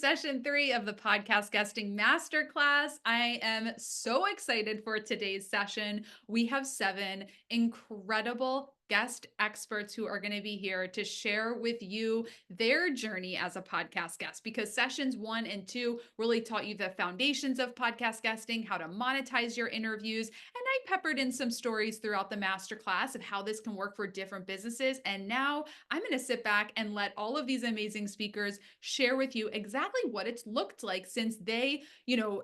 session 3 of the podcast guesting masterclass. I am so excited for today's session. We have 7 incredible guest experts who are going to be here to share with you their journey as a podcast guest, because sessions 1 and 2 really taught you the foundations of podcast guesting, how to monetize your interviews, and I peppered in some stories throughout the masterclass of how this can work for different businesses. And now I'm going to sit back and let all of these amazing speakers share with you exactly what it's looked like since they,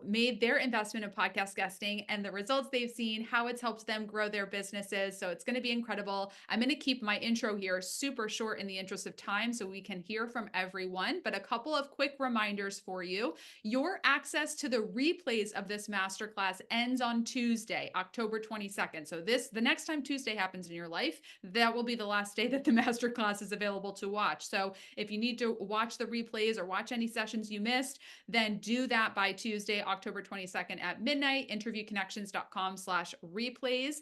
made their investment in podcast guesting and the results they've seen, how it's helped them grow their businesses. So it's going to be incredible. I'm going to keep my intro here super short in the interest of time so we can hear from everyone. But a couple of quick reminders for you. Your access to the replays of this masterclass ends on Tuesday, October 22nd. So the next time Tuesday happens in your life, that will be the last day that the masterclass is available to watch. So if you need to watch the replays or watch any sessions you missed, then do that by Tuesday, October 22nd at midnight, interviewconnections.com/replays.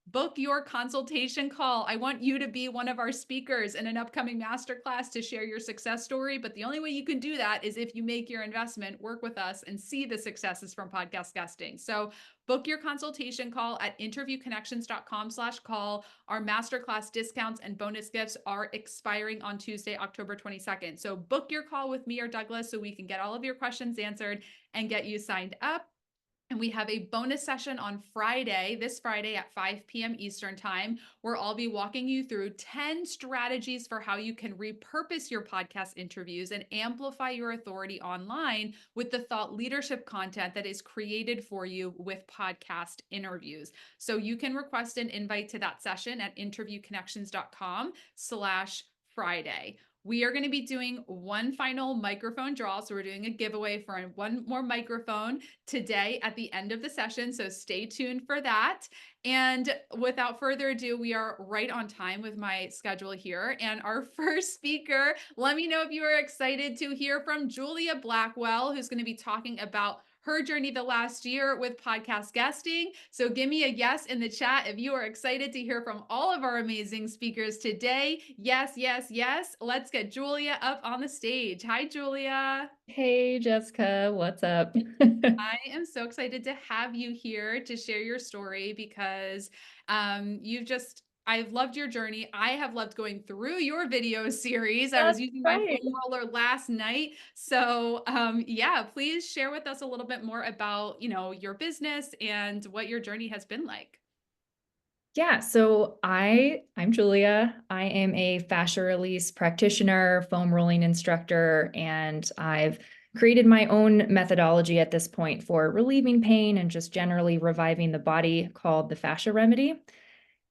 Book your consultation call. I want you to be one of our speakers in an upcoming masterclass to share your success story. But the only way you can do that is if you make your investment, work with us, and see the successes from podcast guesting. So book your consultation call at interviewconnections.com/call. Our masterclass discounts and bonus gifts are expiring on Tuesday, October 22nd. So book your call with me or Douglas so we can get all of your questions answered and get you signed up. And we have a bonus session on Friday, this Friday at 5 p.m. Eastern Time, where I'll be walking you through 10 strategies for how you can repurpose your podcast interviews and amplify your authority online with the thought leadership content that is created for you with podcast interviews. So you can request an invite to that session at interviewconnections.com/Friday. We are going to be doing one final microphone draw. So we're doing a giveaway for one more microphone today at the end of the session. So stay tuned for that. And without further ado, we are right on time with my schedule here. And our first speaker, let me know if you are excited to hear from Julia Blackwell, who's going to be talking about her journey the last year with podcast guesting. So give me a yes in the chat if you are excited to hear from all of our amazing speakers today. Yes, yes, yes. Let's get Julia up on the stage. Hi, Julia. Hey, Jessica, what's up? I am so excited to have you here to share your story because I've loved your journey. I have loved going through your video series. I was That's using my right. foam roller last night. So yeah, please share with us a little bit more about, your business and what your journey has been like. Yeah, so I'm Julia. I am a fascia release practitioner, foam rolling instructor, and I've created my own methodology at this point for relieving pain and just generally reviving the body called the fascia remedy.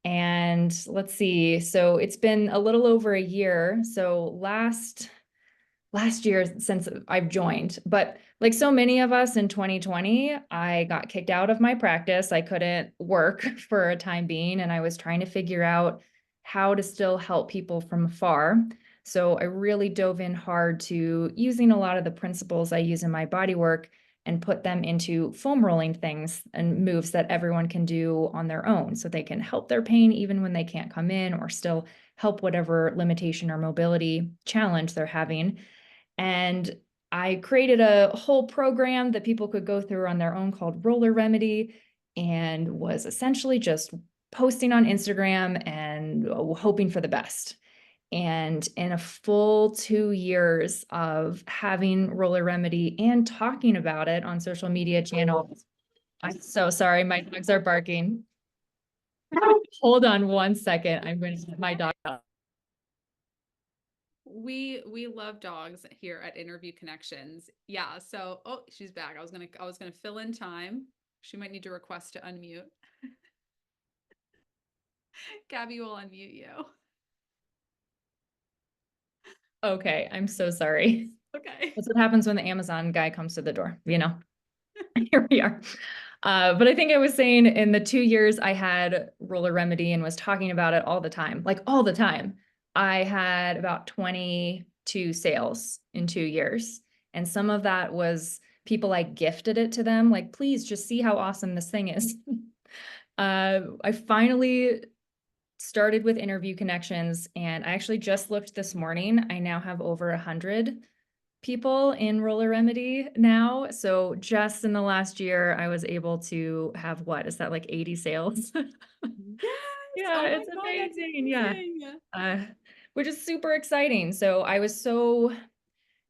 And let's see, so it's been a little over a year. So last year since I've joined. But like so many of us in 2020, I got kicked out of my practice. I couldn't work for a time being, and I was trying to figure out how to still help people from afar. So I really dove in hard to using a lot of the principles I use in my body work and put them into foam rolling things and moves that everyone can do on their own so they can help their pain even when they can't come in, or still help whatever limitation or mobility challenge they're having. And I created a whole program that people could go through on their own called Roller Remedy, and was essentially just posting on Instagram and hoping for the best. And in a full 2 years of having Roller Remedy and talking about it on social media channels, I'm so sorry, my dogs are barking. Hold on one second. I'm going to get my dog out. We love dogs here at Interview Connections. Yeah, so she's back. I was gonna fill in time. She might need to request to unmute. Gabby will unmute you. Okay, I'm so sorry. Okay. That's what happens when the Amazon guy comes to the door, Here we are. But I think I was saying in the 2 years I had Roller Remedy and was talking about it all the time, like all the time. I had about 22 sales in 2 years. And some of that was people, I gifted it to them, like, please just see how awesome this thing is. I finally started with Interview Connections, and I actually just looked this morning. I now have over 100 people in roller remedy now. So just in the last year, I was able to have what is that like 80 sales? Yes! Yeah, Oh my it's god, that's amazing. Yeah. amazing. Uh, which is super exciting. So I was so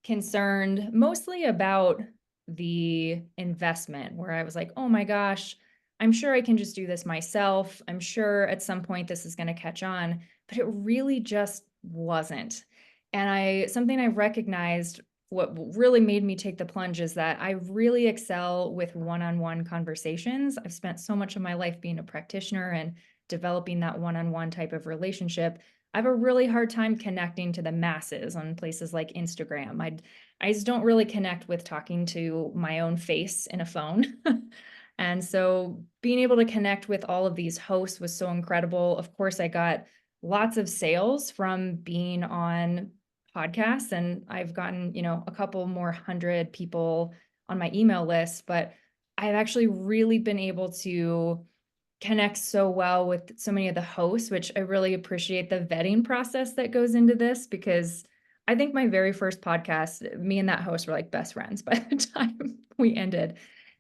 concerned mostly about the investment where I was like, "Oh my gosh, I'm sure I can just do this myself. I'm sure at some point this is going to catch on." But it really just wasn't. And I something I recognized what really made me take the plunge is that I really excel with one-on-one conversations. I've spent so much of my life being a practitioner and developing that one-on-one type of relationship. I have a really hard time connecting to the masses on places like Instagram. I just don't really connect with talking to my own face in a phone. And so being able to connect with all of these hosts was so incredible. Of course, I got lots of sales from being on podcasts, and I've gotten, a couple more hundred people on my email list, but I've actually really been able to connects so well with so many of the hosts, which I really appreciate the vetting process that goes into this because I think my very first podcast, me and that host were like best friends by the time we ended.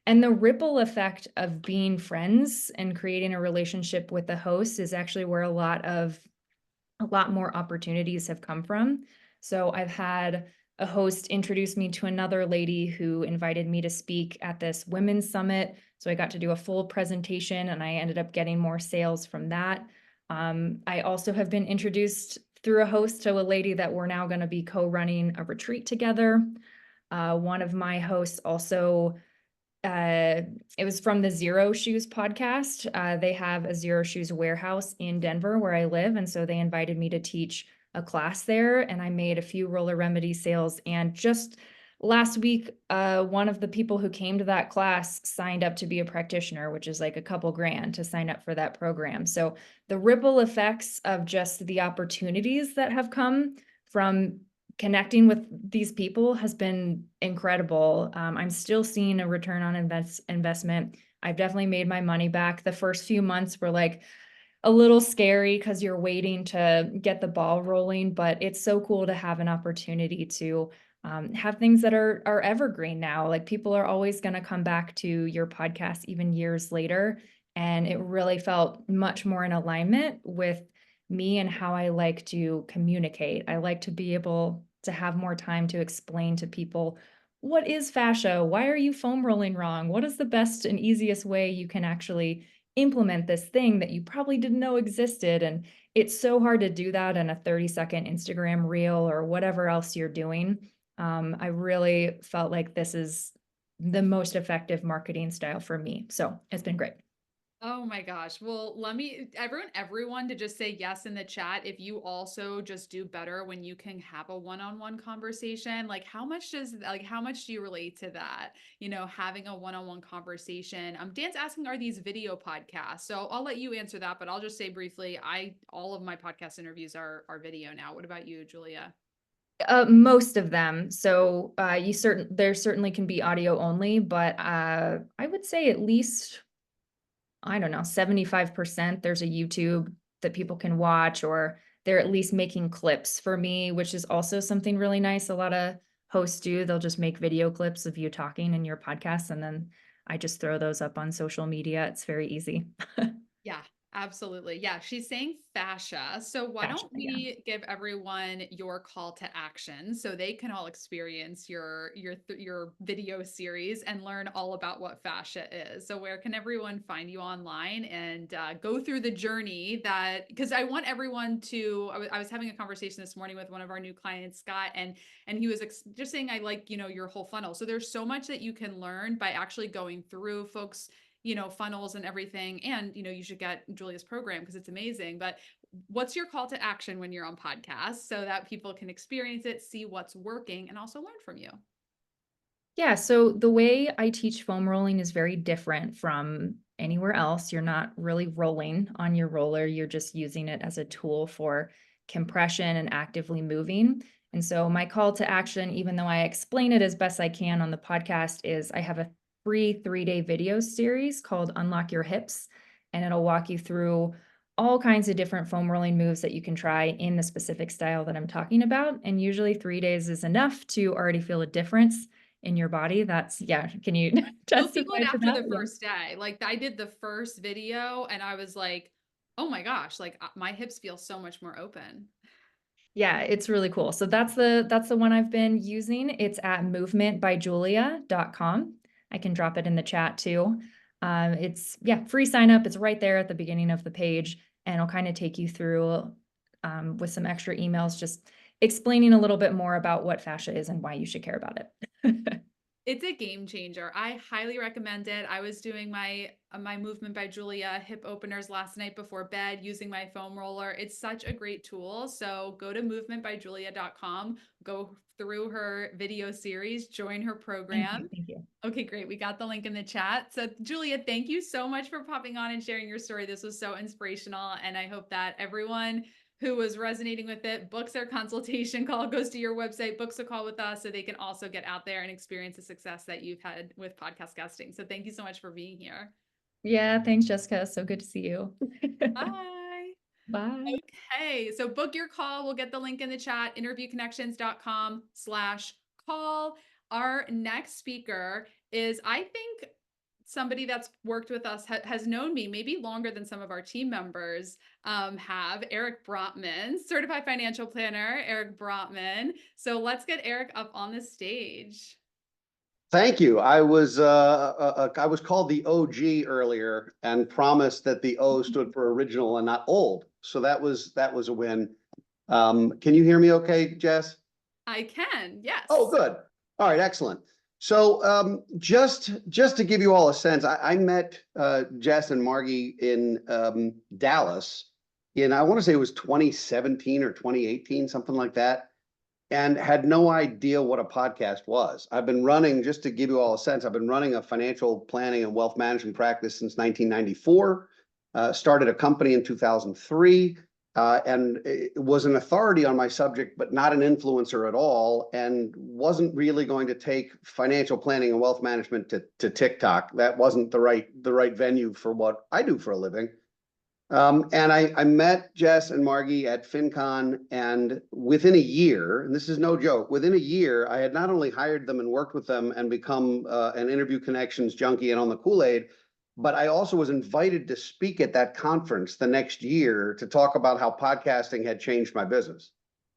And the ripple effect of being friends and creating a relationship with the host is actually where a lot more opportunities have come from. So I've had a host introduce me to another lady who invited me to speak at this women's summit. So I got to do a full presentation and I ended up getting more sales from that. I also have been introduced through a host to a lady that we're now going to be co-running a retreat together. One of my hosts also uh, it was from the Zero Shoes podcast. They have a Zero Shoes warehouse in Denver where I live. And so they invited me to teach a class there. And I made a few roller remedy sales. And just last week, one of the people who came to that class signed up to be a practitioner, which is like a couple grand to sign up for that program. So the ripple effects of just the opportunities that have come from connecting with these people has been incredible. I'm still seeing a return on investment. I've definitely made my money back. The first few months were like a little scary because you're waiting to get the ball rolling, but it's so cool to have an opportunity to have things that are evergreen now. Like people are always going to come back to your podcast even years later. And it really felt much more in alignment with me and how I like to communicate. I like to be able to have more time to explain to people what is fascia? Why are you foam rolling wrong? What is the best and easiest way you can actually implement this thing that you probably didn't know existed? And it's so hard to do that in a 30-second Instagram reel or whatever else you're doing. I really felt like this is the most effective marketing style for me. So it's been great. Oh my gosh. Well, let me everyone to just say yes in the chat if you also just do better when you can have a one-on-one conversation. How much do you relate to that? Having a one-on-one conversation. Dan's asking, are these video podcasts? So I'll let you answer that, but I'll just say briefly, I all of my podcast interviews are video now. What about you, Julia? Most of them. So there certainly can be audio only, but I would say at least I don't know, 75% there's a YouTube that people can watch, or they're at least making clips for me, which is also something really nice. A lot of hosts do. They'll just make video clips of you talking in your podcast, and then I just throw those up on social media. It's very easy. Yeah, absolutely. Yeah, she's saying fascia. So why Gosh, don't yeah. we give everyone your call to action so they can all experience your video series and learn all about what fascia is. So where can everyone find you online and go through the journey that because I want everyone to I was having a conversation this morning with one of our new clients, Scott, and he was just saying I like, your whole funnel. So there's so much that you can learn by actually going through folks funnels and everything. And, you should get Julia's program because it's amazing. But what's your call to action when you're on podcasts so that people can experience it, see what's working, and also learn from you? Yeah, so the way I teach foam rolling is very different from anywhere else. You're not really rolling on your roller, you're just using it as a tool for compression and actively moving. And so my call to action, even though I explain it as best I can on the podcast, is I have a free 3-day video series called Unlock Your Hips, and it'll walk you through all kinds of different foam rolling moves that you can try in the specific style that I'm talking about. And usually 3 days is enough to already feel a difference in your body. That's, yeah. Can you You'll feel testify it to after that? the Yeah. first day. Like, I did the first video and I was like, "Oh my gosh, like, my hips feel so much more open." Yeah, it's really cool. So that's the one I've been using. It's at movementbyjulia.com. I can drop it in the chat too. It's yeah, free sign up. It's right there at the beginning of the page, and it'll kind of take you through with some extra emails, just explaining a little bit more about what fascia is and why you should care about it. It's a game changer. I highly recommend it. I was doing my Movement by Julia hip openers last night before bed using my foam roller. It's such a great tool. So go to movementbyjulia.com, go through her video series, join her Thank you. program. Thank you. Okay, great. We got the link in the chat. So, Julia, thank you so much for popping on and sharing your story. This was so inspirational. And I hope that everyone who was resonating with it books their consultation call, goes to your website, books a call with us so they can also get out there and experience the success that you've had with podcast guesting. So, thank you so much for being here. Yeah, thanks, Jessica. So good to see you. Bye. Bye. Okay, so book your call. We'll get the link in the chat, interviewconnections.com/call. Our next speaker is, I think, somebody that's worked with us, has known me maybe longer than some of our team members have. Eric Brotman, certified financial planner, Eric Brotman. So let's get Eric up on the stage. Thank you. I was called the OG earlier and promised that the O stood for original and not old. So that was a win. Can you hear me okay, Jess? I can, yes. Oh, good. All right, excellent. So just to give you all a sense, I met Jess and Margie in Dallas in, I want to say it was 2017 or 2018, something like that, and had no idea what a podcast was. I've been running, just to give you all a sense, I've been running a financial planning and wealth management practice since 1994, started a company in 2003, and it was an authority on my subject, but not an influencer at all, and wasn't really going to take financial planning and wealth management to TikTok. That wasn't the right venue for what I do for a living. And I met Jess and Margie at FinCon, and within a year, and this is no joke, within a year, I had not only hired them and worked with them and become an interview connections junkie and on the Kool-Aid, but I also was invited to speak at that conference the next year to talk about how podcasting had changed my business,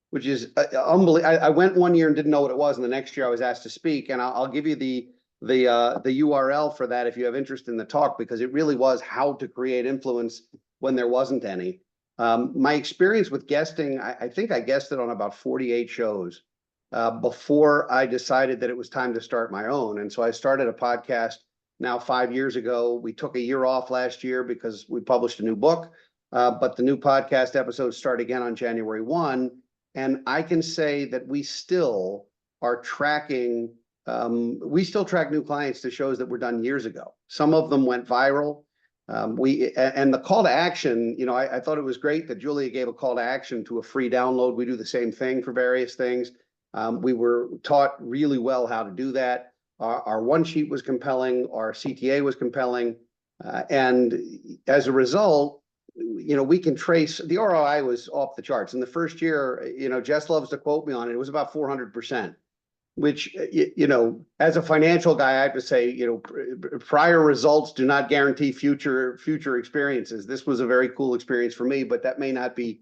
which is unbelievable. I went one year and didn't know what it was, and the next year I was asked to speak, and I'll give you the URL for that if you have interest in the talk, because it really was how to create influence when there wasn't any. My experience with guesting, I think I guested on about 48 shows before I decided that it was time to start my own. And so I started a podcast now 5 years ago. We took a year off last year because we published a new book, but the new podcast episodes start again on January 1. And I can say that we still are tracking, we still track new clients to shows that were done years ago. Some of them went viral. And the call to action, I thought it was great that Julia gave a call to action to a free download. We do the same thing for various things. We were taught really well how to do that. Our one sheet was compelling. Our CTA was compelling. And as a result, we can trace, the ROI was off the charts. In the first year, Jess loves to quote me on it. It was about 400%. Which, as a financial guy, I have to say, prior results do not guarantee future experiences. This was a very cool experience for me, but that may not be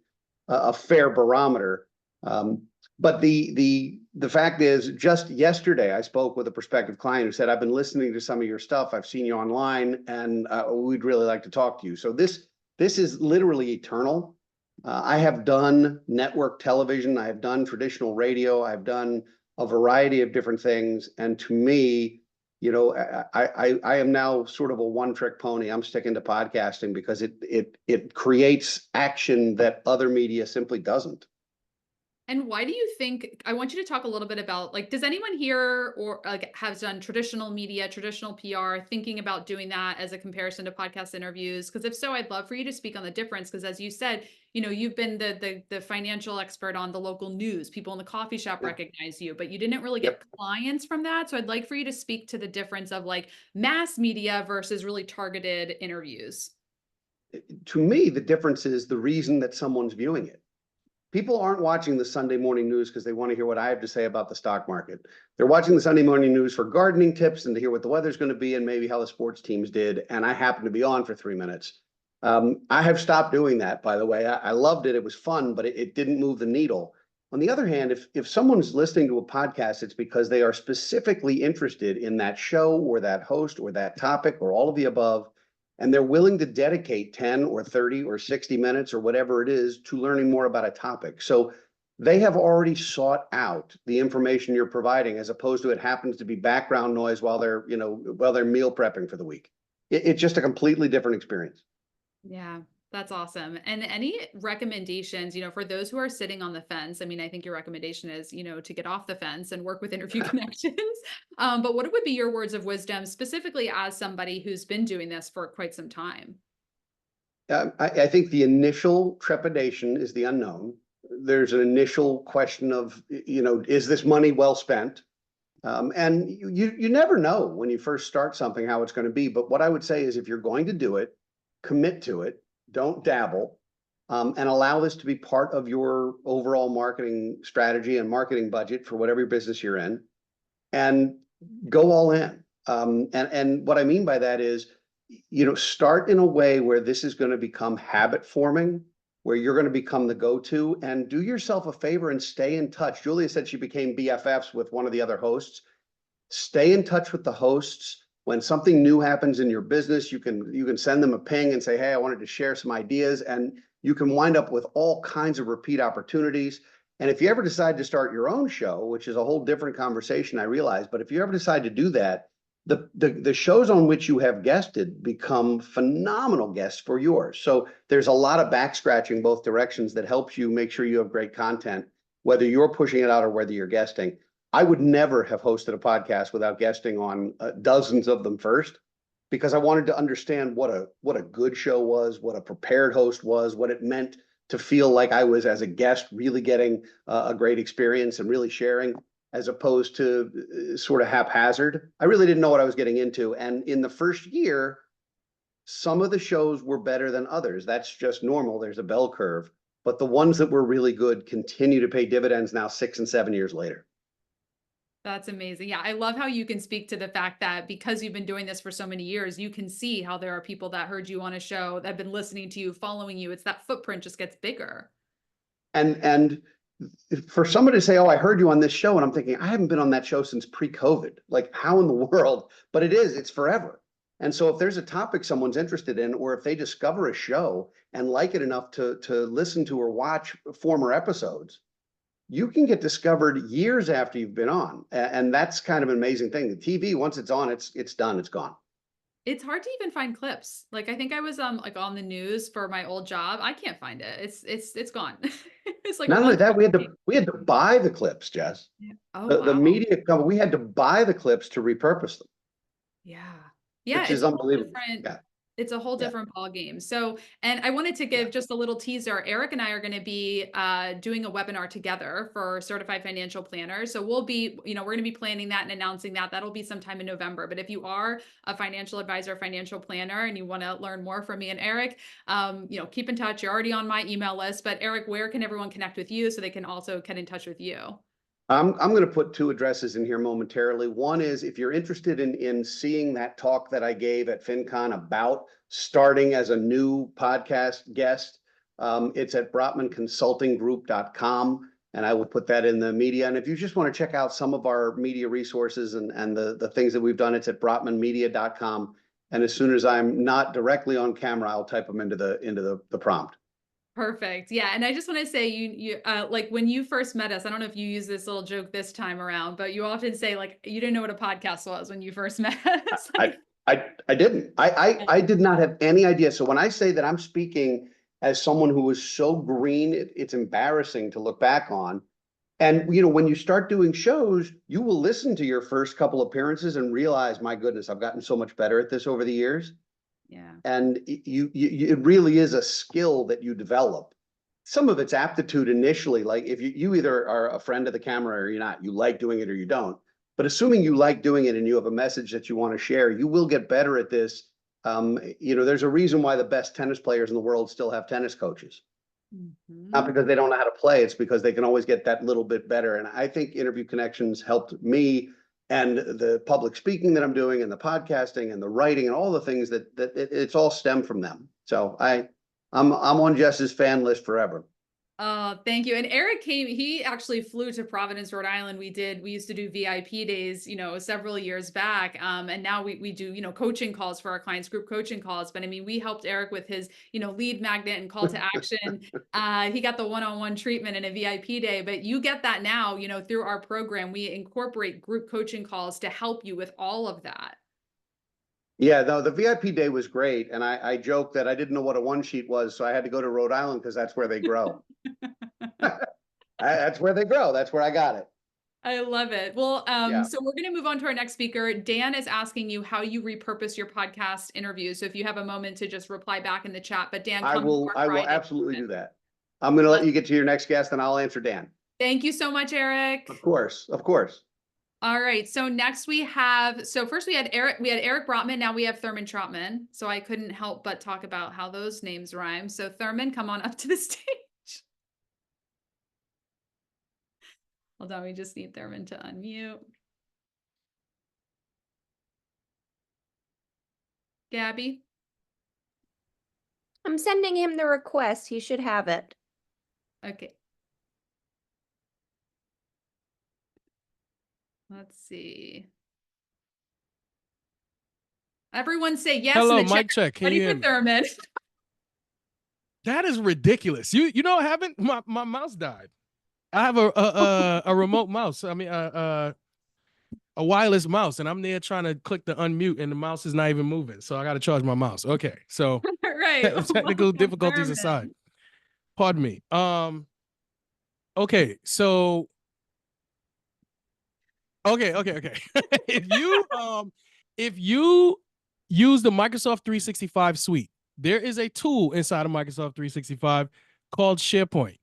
a fair barometer. But the fact is, just yesterday, I spoke with a prospective client who said, "I've been listening to some of your stuff. I've seen you online, and we'd really like to talk to you." So this is literally eternal. I have done network television. I have done traditional radio. I've done a variety of different things. And to me, I am now sort of a one-trick pony. I'm sticking to podcasting because it creates action that other media simply doesn't. And why do you think, I want you to talk a little bit about, like, does anyone here or like has done traditional media, traditional PR, thinking about doing that as a comparison to podcast interviews? Because if so, I'd love for you to speak on the difference. Because as you said, you've been the financial expert on the local news. People in the coffee shop Yeah. recognize you, but you didn't really Yep. get clients from that. So I'd like for you to speak to the difference of like mass media versus really targeted interviews. to me, the difference is the reason that someone's viewing it. People aren't watching the Sunday morning news because they want to hear what I have to say about the stock market. They're watching the Sunday morning news for gardening tips and to hear what the weather's going to be and maybe how the sports teams did. And I happen to be on for 3 minutes. I have stopped doing that, by the way. I loved it. It was fun, but it didn't move the needle. On the other hand, if someone's listening to a podcast, it's because they are specifically interested in that show or that host or that topic or all of the above, and they're willing to dedicate 10 or 30 or 60 minutes or whatever it is to learning more about a topic. So they have already sought out the information you're providing, as opposed to it happens to be background noise while they're meal prepping for the week. It's just a completely different experience. Yeah, that's awesome. And any recommendations, for those who are sitting on the fence? I mean, I think your recommendation is, to get off the fence and work with interview connections. But what would be your words of wisdom, specifically as somebody who's been doing this for quite some time? I think the initial trepidation is the unknown. There's an initial question of, is this money well spent? And you never know when you first start something how it's going to be. But what I would say is, if you're going to do it, commit to it, don't dabble, and allow this to be part of your overall marketing strategy and marketing budget for whatever business you're in, and go all in. And what I mean by that is, start in a way where this is going to become habit forming, where you're going to become the go-to, and do yourself a favor and stay in touch. Julia said she became BFFs with one of the other hosts. Stay in touch with the hosts. When something new happens in your business, you can send them a ping and say, hey, I wanted to share some ideas, and you can wind up with all kinds of repeat opportunities. And if you ever decide to start your own show, which is a whole different conversation, I realize, but if you ever decide to do that, the shows on which you have guested become phenomenal guests for yours. So there's a lot of back scratching both directions that helps you make sure you have great content, whether you're pushing it out or whether you're guesting. I would never have hosted a podcast without guesting on dozens of them first, because I wanted to understand what a good show was, what a prepared host was, what it meant to feel like I was, as a guest, really getting a great experience and really sharing, as opposed to sort of haphazard. I really didn't know what I was getting into. And in the first year, some of the shows were better than others. That's just normal. There's a bell curve. But the ones that were really good continue to pay dividends now 6 and 7 years later. That's amazing. Yeah, I love how you can speak to the fact that because you've been doing this for so many years, you can see how there are people that heard you on a show that have been listening to you, following you. It's that footprint just gets bigger. And for somebody to say, oh, I heard you on this show, and I'm thinking, I haven't been on that show since pre-COVID. Like, how in the world? But it's forever. And so if there's a topic someone's interested in, or if they discover a show and like it enough to listen to or watch former episodes, you can get discovered years after you've been on. And that's kind of an amazing thing. The TV, once it's on, it's done, it's gone. It's hard to even find clips. Like, I think I was like on the news for my old job. I can't find it. It's gone. It's like Not a only month. that, we had to buy the clips, Jess. Yeah. Oh, The wow. media company, we had to buy the clips to repurpose them, Yeah. Yeah, which is it's a whole unbelievable. different Yeah. it's a whole Yeah. different ball game. So, and I wanted to give just a little teaser. Eric and I are going to be doing a webinar together for certified financial planners. So we're going to be planning that and announcing that. That'll be sometime in November. But if you are a financial advisor, financial planner, and you want to learn more from me and Eric, keep in touch. You're already on my email list. But Eric, where can everyone connect with you so they can also get in touch with you? I'm going to put two addresses in here momentarily. One is, if you're interested in seeing that talk that I gave at FinCon about starting as a new podcast guest, it's at brotmanconsultinggroup.com, and I will put that in the media. And if you just want to check out some of our media resources and the things that we've done, it's at brotmanmedia.com. And as soon as I'm not directly on camera, I'll type them into the prompt. Perfect. Yeah. And I just want to say you like when you first met us, I don't know if you use this little joke this time around, but you often say like you didn't know what a podcast was when you first met us. I didn't. I did not have any idea. So when I say that I'm speaking as someone who was so green, it's embarrassing to look back on. And when you start doing shows, you will listen to your first couple appearances and realize, my goodness, I've gotten so much better at this over the years. Yeah. And it really is a skill that you develop. Some of it's aptitude initially, like if you either are a friend of the camera or you're not, you like doing it or you don't. But assuming you like doing it and you have a message that you want to share, you will get better at this There's a reason why the best tennis players in the world still have tennis coaches. Not Mhm. because they don't know how to play, it's because they can always get that little bit better. And I think Interview Connections helped me, and the public speaking that I'm doing and the podcasting and the writing and all the things that it's all stemmed from them. So I'm on Jess's fan list forever. Oh, thank you. And Eric he actually flew to Providence, Rhode Island. We used to do VIP days, several years back. And now we do, coaching calls for our clients, group coaching calls. But I mean, we helped Eric with his, lead magnet and call to action. He got the one-on-one treatment in a VIP day, but you get that now, through our program. We incorporate group coaching calls to help you with all of that. Yeah, no, the VIP day was great. And I joked that I didn't know what a one sheet was. So I had to go to Rhode Island because that's where they grow. That's where they grow. That's where I got it. I love it. Well, Yeah. so we're going to move on to our next speaker. Dan is asking you how you repurpose your podcast interviews. So if you have a moment to just reply back in the chat, but Dan, I come will Friday. absolutely do that. I'm going to let you get to your next guest and I'll answer Dan. Thank you so much, Eric. Of course. Of course. All right. So next first we had Eric Brotman. Now we have Thurman Trotman. So I couldn't help but talk about how those names rhyme. So Thurman, come on up to the stage. Hold on. We just need Thurman to unmute. Gabby. I'm sending him the request. He should have it. Okay. Let's see. Everyone say yes. Hello, in the mic check. Can you Ready hear for me? Thurman. That is ridiculous. You know what happened? My mouse died. I have a remote mouse. I mean a wireless mouse, and I'm there trying to click the unmute, and the mouse is not even moving. So I got to charge my mouse. Okay, so Right. technical difficulties Thurman. aside, pardon me. Okay, so okay. If you use the Microsoft 365 suite, there is a tool inside of Microsoft 365 called SharePoint.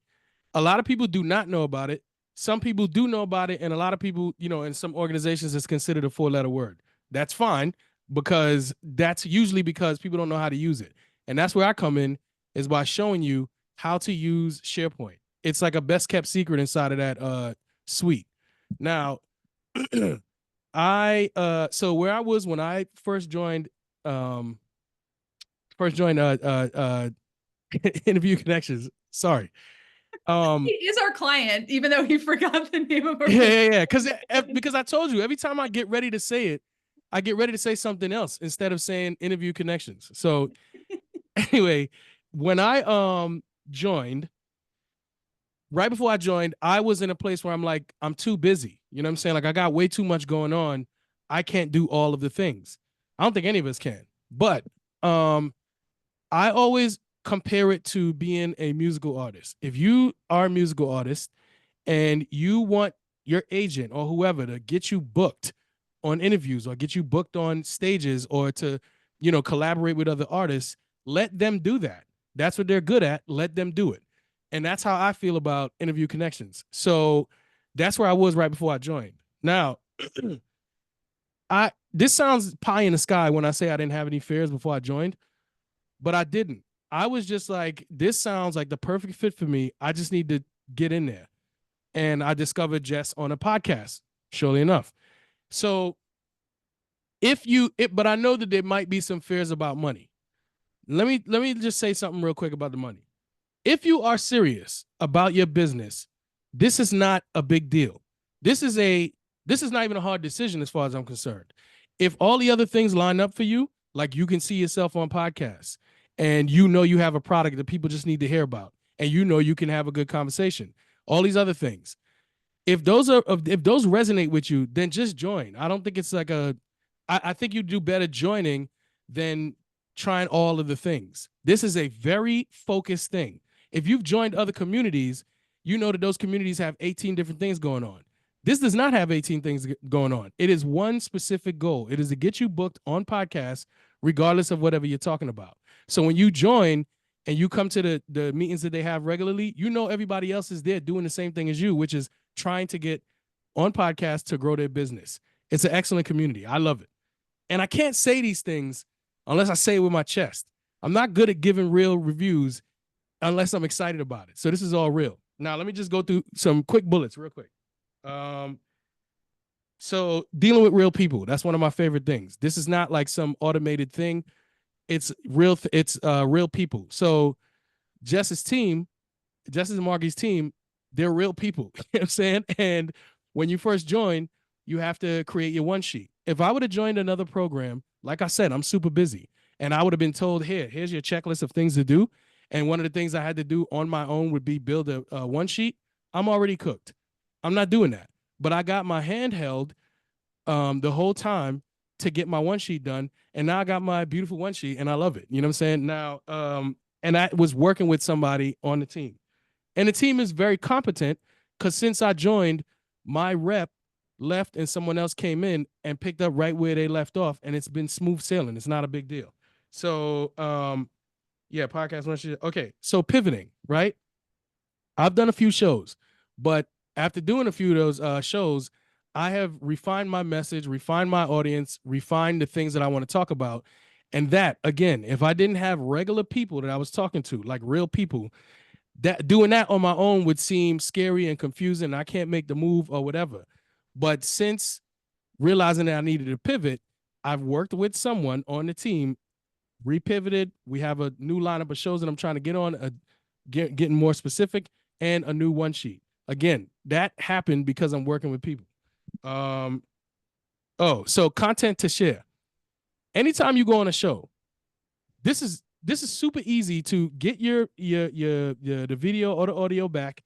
A lot of people do not know about it. Some people do know about it, and a lot of people, in some organizations, it's considered a four-letter word. That's fine, because that's usually because people don't know how to use it. And that's where I come in, is by showing you how to use SharePoint. It's like a best-kept secret inside of that suite. Now, so where I was when I first joined Interview Connections. Sorry. He is our client, even though he forgot the name of our Yeah. Because I told you, every time I get ready to say it, I get ready to say something else instead of saying Interview Connections. So anyway, when I joined, right before I joined, I was in a place where I'm like, I'm too busy. You know what I'm saying? Like, I got way too much going on. I can't do all of the things. I don't think any of us can. But I always compare it to being a musical artist. If you are a musical artist and you want your agent or whoever to get you booked on interviews or get you booked on stages or to, collaborate with other artists, let them do that. That's what they're good at. Let them do it. And that's how I feel about Interview Connections. So that's where I was right before I joined. Now, this sounds pie in the sky when I say I didn't have any fears before I joined, but I didn't. I was just like, this sounds like the perfect fit for me. I just need to get in there. And I discovered Jess on a podcast, surely enough. So but I know that there might be some fears about money. Let me just say something real quick about the money. If you are serious about your business, this is not a big deal. This is not even a hard decision as far as I'm concerned. If all the other things line up for you, like you can see yourself on podcasts and you have a product that people just need to hear about, and you can have a good conversation, all these other things. If those resonate with you, then just join. I don't think it's like I think you do better joining than trying all of the things. This is a very focused thing. If you've joined other communities, you know that those communities have 18 different things going on. This does not have 18 things going on. It is one specific goal. It is to get you booked on podcasts, regardless of whatever you're talking about. So when you join and you come to the meetings that they have regularly, everybody else is there doing the same thing as you, which is trying to get on podcasts to grow their business. It's an excellent community. I love it. And I can't say these things unless I say it with my chest. I'm not good at giving real reviews unless I'm excited about it. So this is all real. Now, let me just go through some quick bullets real quick. So dealing with real people, that's one of my favorite things. This is not like some automated thing. It's real. It's real people. So Jess's team, Jess and Margie's team, they're real people. You know what I'm saying? And when you first join, you have to create your one sheet. If I would have joined another program, like I said, I'm super busy. And I would have been told, here's your checklist of things to do. And one of the things I had to do on my own would be build a one sheet. I'm already cooked. I'm not doing that. But I got my hand held the whole time to get my one sheet done. And now I got my beautiful one sheet and I love it. You know what I'm saying? Now, and I was working with somebody on the team. And the team is very competent because since I joined, my rep left and someone else came in and picked up right where they left off. And it's been smooth sailing. It's not a big deal. So, yeah, podcast. Okay. So pivoting, right? I've done a few shows, but after doing a few of those shows, I have refined my message, refined my audience, refined the things that I want to talk about. And that, again, if I didn't have regular people that I was talking to, like real people, that doing that on my own would seem scary and confusing. I can't make the move or whatever. But since realizing that I needed to pivot, I've worked with someone on the team, repivoted. We have a new lineup of shows that I'm trying to get on, getting more specific, and a new one sheet. Again, that happened because I'm working with people. So content to share. Anytime you go on a show, this is super easy to get your the video or the audio back,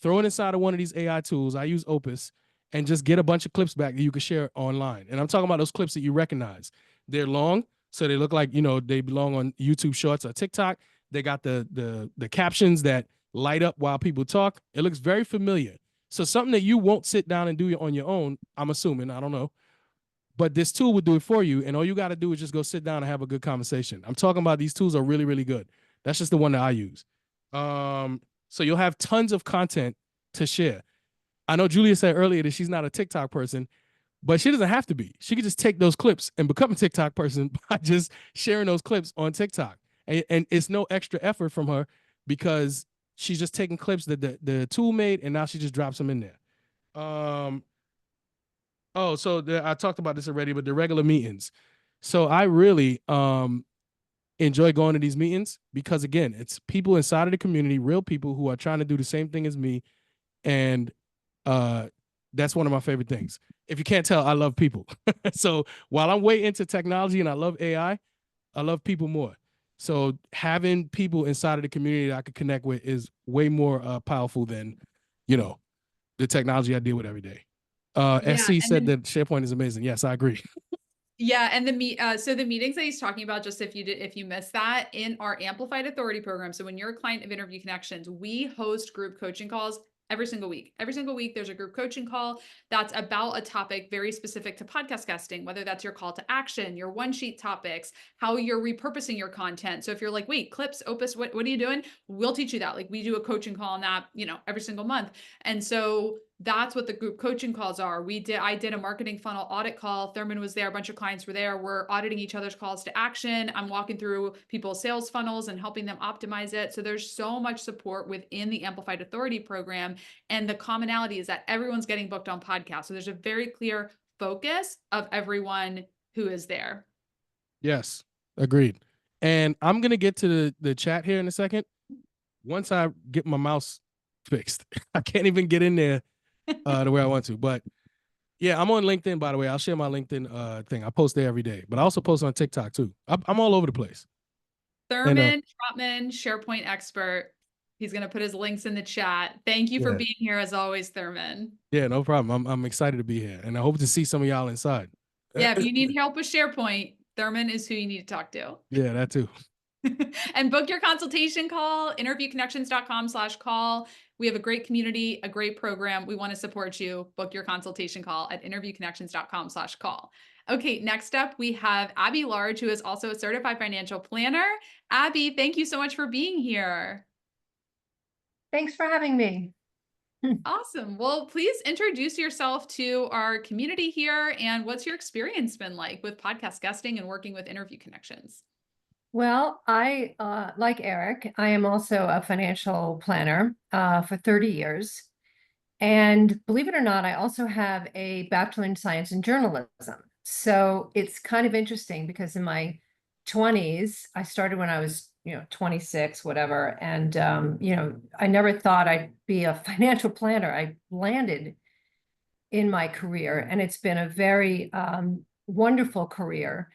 throw it inside of one of these AI tools. I use Opus, and just get a bunch of clips back that you can share online. And I'm talking about those clips that you recognize. They're long, so they look like, you know, they belong on YouTube Shorts or TikTok. They got the captions that light up while people talk. It looks very familiar. So something that you won't sit down and do on your own, I'm assuming, I don't know. But this tool would do it for you, and all you got to do is just go sit down and have a good conversation. I'm talking about these tools are really, really good. That's just the one that I use. So you'll have tons of content to share. I know Julia said earlier that she's not a TikTok person, but she doesn't have to be. She could just take those clips and become a TikTok person by just sharing those clips on TikTok. And it's no extra effort from her because she's just taking clips that the tool made, and now she just drops them in there. I talked about this already, but the regular meetings. So I really enjoy going to these meetings because, again, it's people inside of the community, real people who are trying to do the same thing as me. And that's one of my favorite things. If you can't tell, I love people. So while I'm way into technology and I love AI, I love people more. So having people inside of the community that I could connect with is way more powerful than, you know, the technology I deal with every day. SC said that SharePoint is amazing. Yes, I agree. Yeah, and so the meetings that he's talking about, just if you missed that, in our Amplified Authority program. So when you're a client of Interview Connections, we host group coaching calls every single week. Every single week, there's a group coaching call that's about a topic very specific to podcast guesting, whether that's your call to action, your one sheet topics, how you're repurposing your content. So if you're like, wait, clips, Opus, what are you doing? We'll teach you that. Like, we do a coaching call on that, you know, every single month. And so that's what the group coaching calls are. I did a marketing funnel audit call. Thurman was there. A bunch of clients were there. We're auditing each other's calls to action. I'm walking through people's sales funnels and helping them optimize it. So there's so much support within the Amplified Authority program. And the commonality is that everyone's getting booked on podcasts. So there's a very clear focus of everyone who is there. Yes, agreed. And I'm going to get to the chat here in a second. Once I get my mouse fixed, I can't even get in there the way I want to. But yeah, I'm on LinkedIn, by the way. I'll share my LinkedIn thing. I post there every day, but I also post on TikTok too. I'm all over the place. Thurman Trotman, SharePoint expert. He's going to put his links in the chat. Thank you for being here as always, Thurman. Yeah, no problem. I'm excited to be here, and I hope to see some of y'all inside. Yeah, if you need help with SharePoint, Thurman is who you need to talk to. Yeah, that too. And book your consultation call, interviewconnections.com/call. We have a great community, a great program. We want to support you. Book your consultation call at interviewconnections.com/call. Okay, next up, we have Abbe Large, who is also a certified financial planner. Abbe, thank you so much for being here. Thanks for having me. Awesome. Well, please introduce yourself to our community here and what's your experience been like with podcast guesting and working with Interview Connections? Well, like Eric, I am also a financial planner for 30 years. And believe it or not, I also have a Bachelor in Science in Journalism. So it's kind of interesting because in my 20s, I started when I was, 26, whatever. And, I never thought I'd be a financial planner. I landed in my career, and it's been a very wonderful career,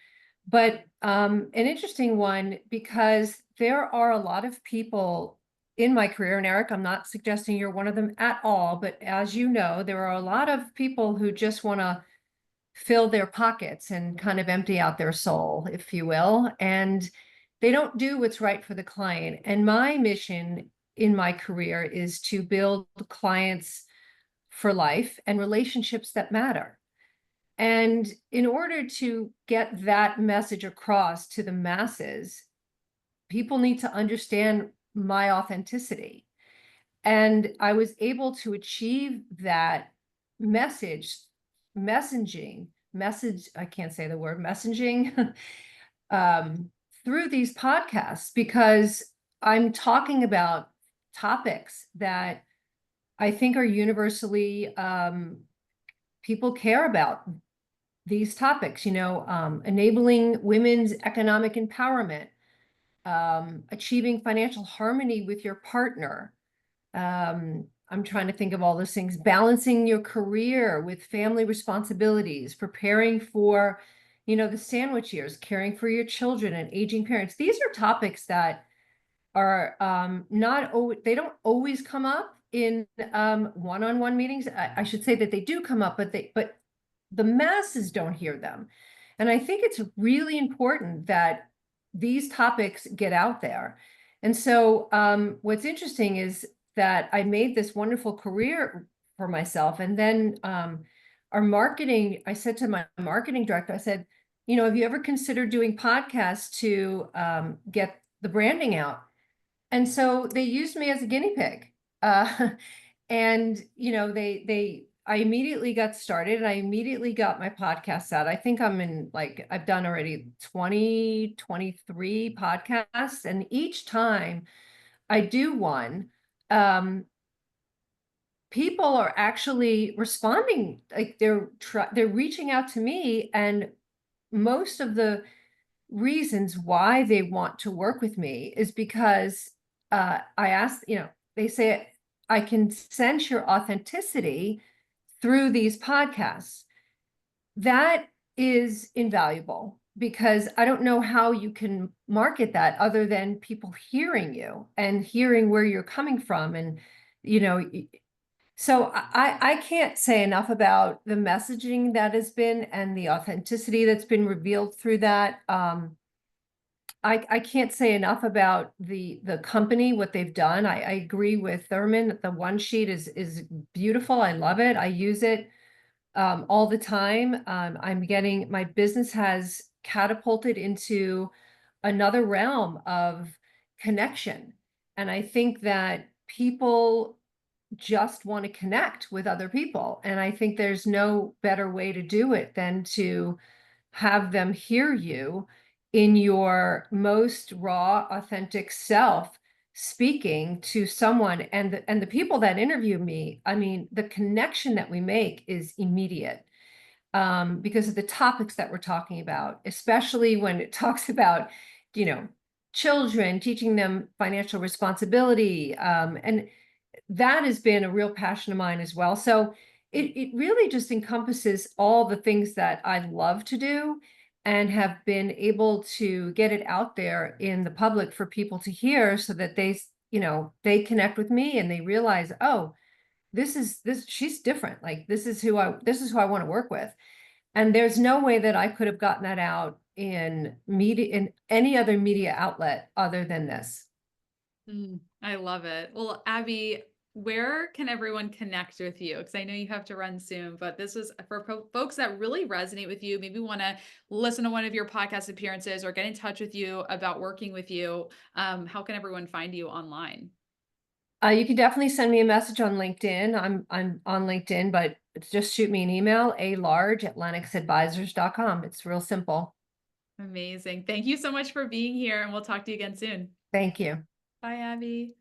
but an interesting one because there are a lot of people in my career, and Eric, I'm not suggesting you're one of them at all, but as you know, there are a lot of people who just want to fill their pockets and kind of empty out their soul, if you will, and they don't do what's right for the client. And my mission in my career is to build clients for life and relationships that matter. And in order to get that message across to the masses, people need to understand my authenticity. And I was able to achieve that I can't say the word messaging, through these podcasts because I'm talking about topics that I think are universally people care about these topics, enabling women's economic empowerment, achieving financial harmony with your partner. I'm trying to think of all those things, balancing your career with family responsibilities, preparing for, the sandwich years, caring for your children and aging parents. These are topics that are not always, they don't always come up in one-on-one meetings. I should say that they do come up, but the masses don't hear them. And I think it's really important that these topics get out there. And so what's interesting is that I made this wonderful career for myself. And then I said to my marketing director, I said, have you ever considered doing podcasts to get the branding out? And so they used me as a guinea pig. And, I immediately got started and I immediately got my podcasts out. I think I've done already 23 podcasts. And each time I do one, people are actually responding, like they're reaching out to me. And most of the reasons why they want to work with me is because I asked, they say, I can sense your authenticity through these podcasts. That is invaluable because I don't know how you can market that other than people hearing you and hearing where you're coming from. And, so I can't say enough about the messaging that has been and the authenticity that's been revealed through that. I can't say enough about the company, what they've done. I agree with Thurman. The one sheet is beautiful. I love it. I use it all the time. My business has catapulted into another realm of connection. And I think that people just want to connect with other people. And I think there's no better way to do it than to have them hear you in your most raw, authentic self speaking to someone. And the people that interview me, I mean, the connection that we make is immediate because of the topics that we're talking about, especially when it talks about, children, teaching them financial responsibility. And that has been a real passion of mine as well. So it really just encompasses all the things that I love to do and have been able to get it out there in the public for people to hear so that they connect with me and they realize, oh, she's different. Like this is who I want to work with. And there's no way that I could have gotten that out in any other media outlet other than this. I love it. Well, Abbe, where can everyone connect with you? Because I know you have to run soon, but this is for folks that really resonate with you, maybe want to listen to one of your podcast appearances or get in touch with you about working with you. How can everyone find you online? You can definitely send me a message on LinkedIn. I'm on LinkedIn, but just shoot me an email, alarge@lennoxadvisors.com. It's real simple. Amazing. Thank you so much for being here, and we'll talk to you again soon. Thank you. Bye, Abby.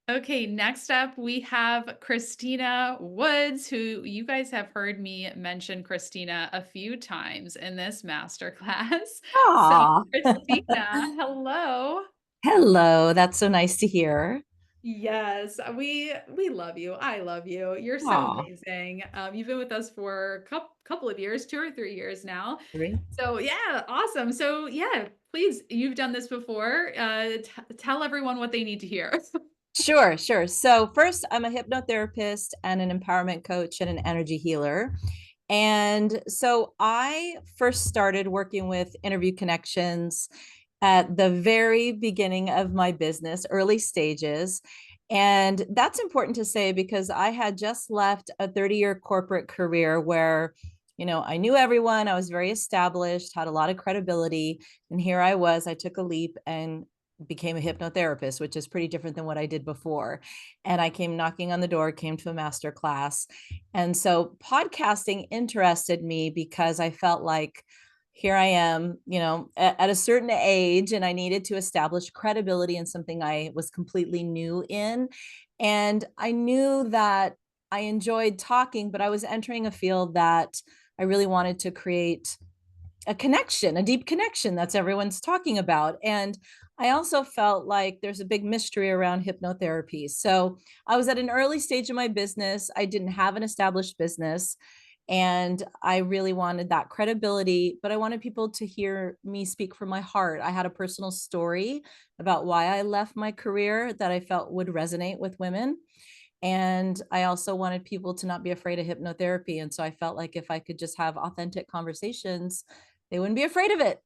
Okay, next up we have Christina Woods, who you guys have heard me mention Christina a few times in this masterclass. So, Aw. Christina, hello. Hello, that's so nice to hear. Yes, we love you. I love you. You're so Aw, amazing. You've been with us for a couple of years, 2 or 3 years now. three. So yeah, awesome. So yeah, please, you've done this before. Tell everyone what they need to hear. Sure, sure. So first, I'm a hypnotherapist and an empowerment coach and an energy healer. And so I first started working with Interview Connections at the very beginning of my business, early stages. And that's important to say because I had just left a 30-year corporate career where, I knew everyone, I was very established, had a lot of credibility. And here I was, I took a leap and became a hypnotherapist, which is pretty different than what I did before. And I came knocking on the door, came to a master class. And so podcasting interested me because I felt like here I am, at a certain age, and I needed to establish credibility in something I was completely new in. And I knew that I enjoyed talking, but I was entering a field that I really wanted to create a connection, a deep connection that's everyone's talking about. And I also felt like there's a big mystery around hypnotherapy. So I was at an early stage of my business. I didn't have an established business. And I really wanted that credibility, but I wanted people to hear me speak from my heart. I had a personal story about why I left my career that I felt would resonate with women. And I also wanted people to not be afraid of hypnotherapy. And so I felt like if I could just have authentic conversations, they wouldn't be afraid of it.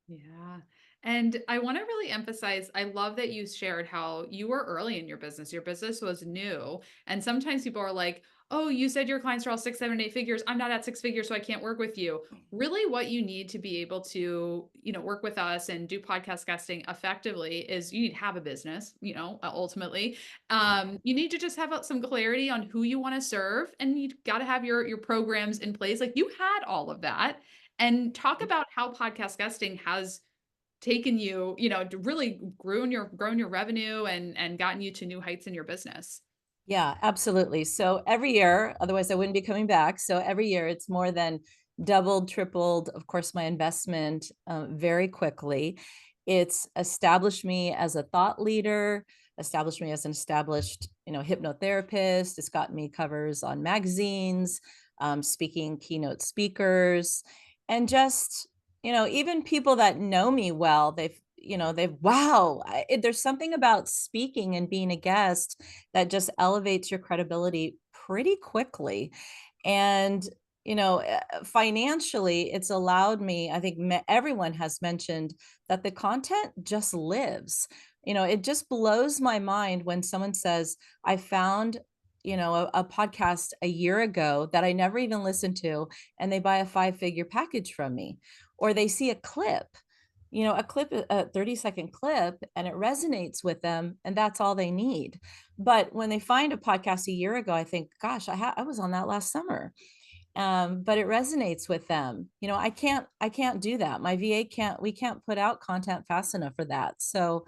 Yeah. And I want to really emphasize, I love that you shared how you were early in your business. Your business was new. And sometimes people are like, oh, you said your clients are all 6, 7, 8 figures. I'm not at 6 figures, so I can't work with you. Really, what you need to be able to, work with us and do podcast guesting effectively is you need to have a business, ultimately. You need to just have some clarity on who you want to serve, and you got to have your programs in place. Like you had all of that. And talk about how podcast guesting has taken you, to really grown your revenue and gotten you to new heights in your business. Yeah, absolutely. So every year, otherwise I wouldn't be coming back. So every year it's more than doubled, tripled, of course, my investment very quickly. It's established me as a thought leader, established me as an established, hypnotherapist. It's gotten me covers on magazines, speaking keynote speakers, and just, even people that know me well, wow, there's something about speaking and being a guest that just elevates your credibility pretty quickly. And, financially, it's allowed me, I think everyone has mentioned that the content just lives. It just blows my mind when someone says, I found, a podcast a year ago that I never even listened to, and they buy a 5-figure package from me, or they see a clip, a 30-second clip, and it resonates with them, and that's all they need. But when they find a podcast a year ago, I think, gosh, I was on that last summer. But it resonates with them. I can't do that. My VA we can't put out content fast enough for that. So,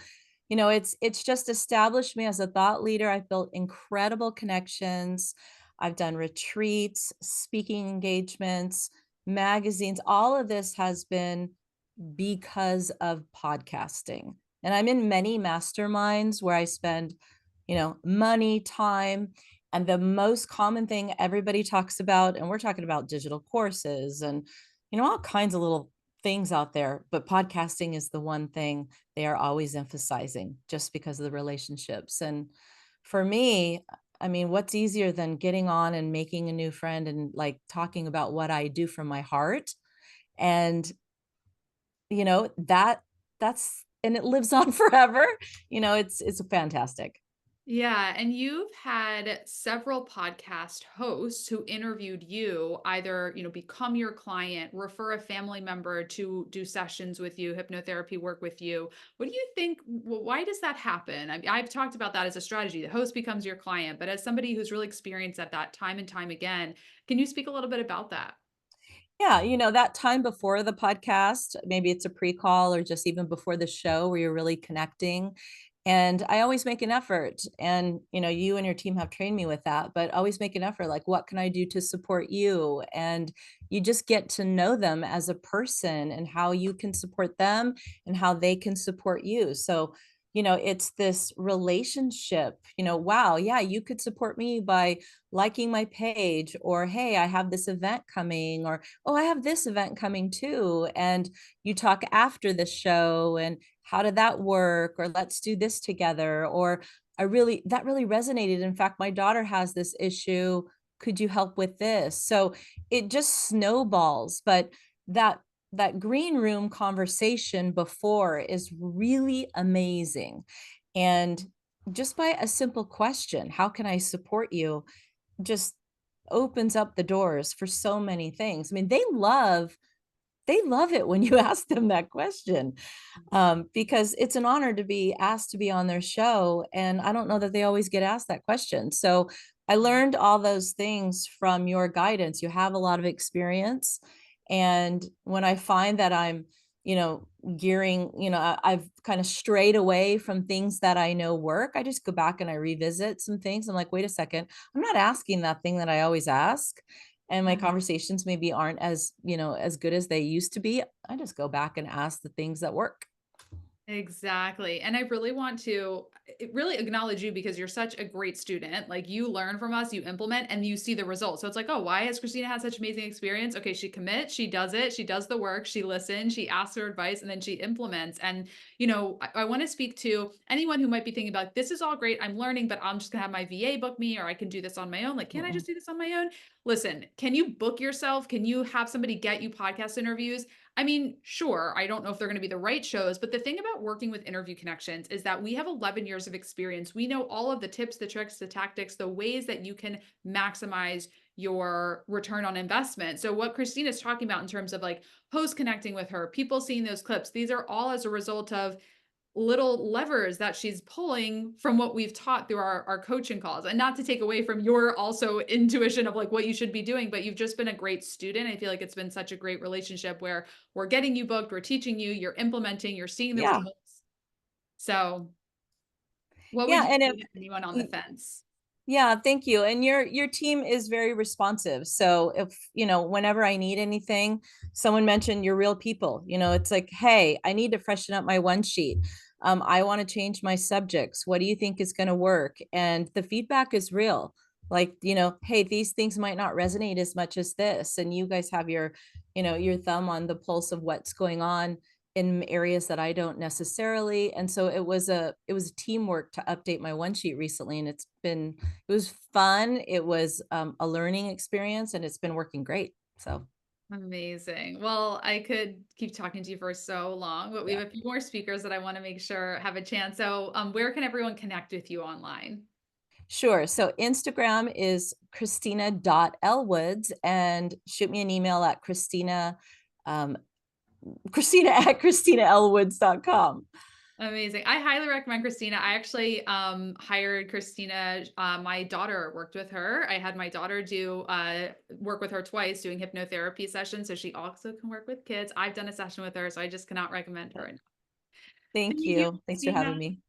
it's just established me as a thought leader. I've built incredible connections. I've done retreats, speaking engagements, magazines. All of this has been because of podcasting. And I'm in many masterminds where I spend, money, time, and the most common thing everybody talks about, and we're talking about digital courses and, all kinds of little things out there, but podcasting is the one thing they are always emphasizing just because of the relationships. And for me, I mean, what's easier than getting on and making a new friend and like talking about what I do from my heart? And that's and it lives on forever. It's fantastic. Yeah, and you've had several podcast hosts who interviewed you, either, become your client, refer a family member to do sessions with you, hypnotherapy work with you. What do you think? Why does that happen? I've talked about that as a strategy. The host becomes your client, but as somebody who's really experienced at that time and time again, can you speak a little bit about that? Yeah, that time before the podcast, maybe it's a pre-call or just even before the show where you're really connecting. And I always make an effort. And, you and your team have trained me with that, but always make an effort. Like, what can I do to support you? And you just get to know them as a person and how you can support them and how they can support you. So, it's this relationship, wow, yeah, you could support me by liking my page, or hey, I have this event coming, or oh, I have this event coming too. And you talk after the show and how did that work? Or let's do this together. Or that really resonated. In fact, my daughter has this issue. Could you help with this? So it just snowballs. But that that green room conversation before is really amazing. And just by a simple question, how can I support you? Just opens up the doors for so many things. I mean, they love it when you ask them that question, because it's an honor to be asked to be on their show. And I don't know that they always get asked that question. So I learned all those things from your guidance. You have a lot of experience. And when I find that I'm, gearing, I've kind of strayed away from things that I know work, I just go back and I revisit some things. I'm like, wait a second, I'm not asking that thing that I always ask. And my conversations maybe aren't as good as they used to be. I just go back and ask the things that work. Exactly. And I really want to really acknowledge you because you're such a great student. Like you learn from us, you implement, and you see the results. So it's like, oh, why has Christina had such amazing experience? Okay, she commits, she does it, she does the work, she listens, she asks her advice, and then she implements. And, I want to speak to anyone who might be thinking about this is all great. I'm learning, but I'm just gonna have my VA book me, or I can do this on my own. Like, can I just do this on my own? Listen, can you book yourself? Can you have somebody get you podcast interviews? I mean, sure, I don't know if they're going to be the right shows, but the thing about working with Interview Connections is that we have 11 years of experience. We know all of the tips, the tricks, the tactics, the ways that you can maximize your return on investment. So what Christina's talking about in terms of like host connecting with her, people seeing those clips, these are all as a result of little levers that she's pulling from what we've taught through our coaching calls. And not to take away from your also intuition of like what you should be doing, but you've just been a great student. I feel like it's been such a great relationship where we're getting you booked, we're teaching you, you're implementing, you're seeing the Yeah. results. So what would Yeah. you And say to anyone on the fence? yeah, thank you. And your team is very responsive. So if, whenever I need anything, someone mentioned you're real people, it's like, hey, I need to freshen up my one sheet. I want to change my subjects. What do you think is going to work? And the feedback is real. Like, hey, these things might not resonate as much as this. And you guys have your thumb on the pulse of what's going on in areas that I don't necessarily. And so it was teamwork to update my one sheet recently. And it was fun. It was a learning experience and it's been working great. So Amazing. Well, I could keep talking to you for so long, but we yeah, have a few more speakers that I want to make sure have a chance. So where can everyone connect with you online? sure. So Instagram is Christina.Elwoods, and shoot me an email at um, Christina at ChristinaElwoods.com. Amazing. I highly recommend Christina. I actually hired Christina. My daughter worked with her. I had my daughter do work with her twice doing hypnotherapy sessions. So she also can work with kids. I've done a session with her, so I just cannot recommend her enough. Thank Thank you, you. Thanks for Christina. having me.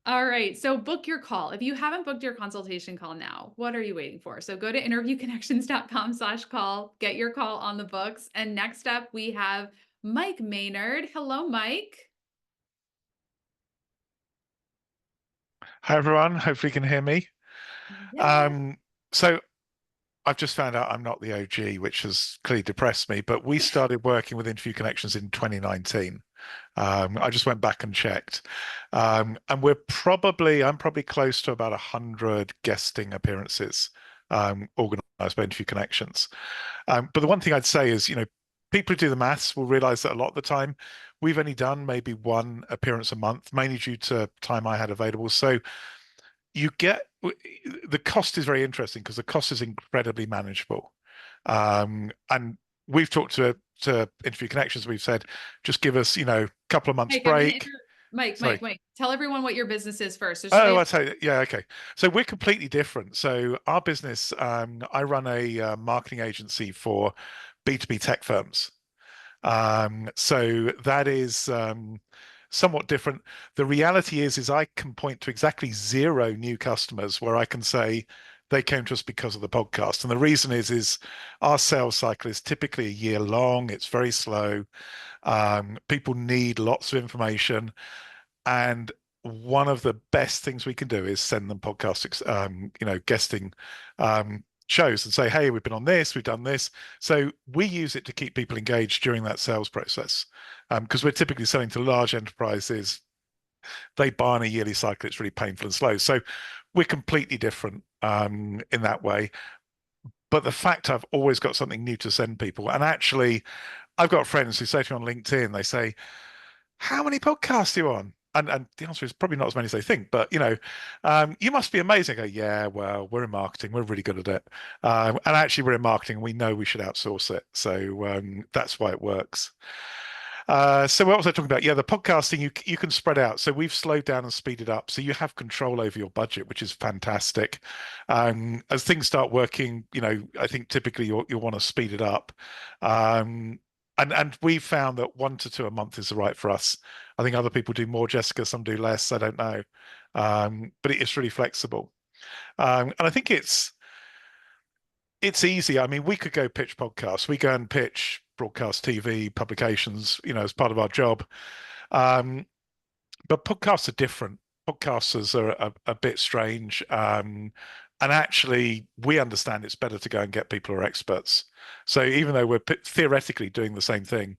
All right. So book your call. If you haven't booked your consultation call now, what are you waiting for? So go to interviewconnections.com/call, get your call on the books. And next up, we have Mike Maynard. Hello, Mike. Hi everyone, hopefully you can hear me. Yeah. So I've just found out I'm not the OG, which has clearly depressed me, but we started working with Interview Connections in 2019. I just went back and checked. And I'm probably close to about 100 guesting appearances organized by Interview Connections. But the one thing I'd say is, people who do the maths will realize that a lot of the time we've only done maybe one appearance a month, mainly due to time I had available. So you get the cost is very interesting because the cost is incredibly manageable. And we've talked to Interview Connections. We've said, just give us, a couple of months Mike, I'm gonna break. Sorry. Mike, tell everyone what your business is first. So Oh, I'll tell you. Yeah, okay. So we're completely different. So our business, I run a marketing agency for B2B tech firms. So that is somewhat different. The reality is I can point to exactly 0 new customers where I can say they came to us because of the podcast. And the reason is our sales cycle is typically a year long. It's very slow. People need lots of information. And one of the best things we can do is send them podcasts, guesting shows and say, hey, we've been on this, we've done this. So we use it to keep people engaged during that sales process. Because we're typically selling to large enterprises. They buy on a yearly cycle. It's really painful and slow. So we're completely different in that way. But the fact I've always got something new to send people, and actually, I've got friends who say to me on LinkedIn, they say, how many podcasts are you on? And the answer is probably not as many as they think, but you must be amazing. I go, yeah, well, we're in marketing, we're really good at it, and actually, we're in marketing, and we know we should outsource it, so that's why it works. So what was I talking about? Yeah, the podcasting you can spread out. So we've slowed down and speeded up, so you have control over your budget, which is fantastic. As things start working, I think typically you'll want to speed it up. And we've found that 1 to 2 a month is right for us. I think other people do more, Jessica, some do less. I don't know, but it's really flexible, and I think it's easy. I mean, we could go pitch podcasts. We go and pitch broadcast TV publications, as part of our job. But podcasts are different. Podcasters are a bit strange. And actually, we understand it's better to go and get people who are experts. So even though we're theoretically doing the same thing,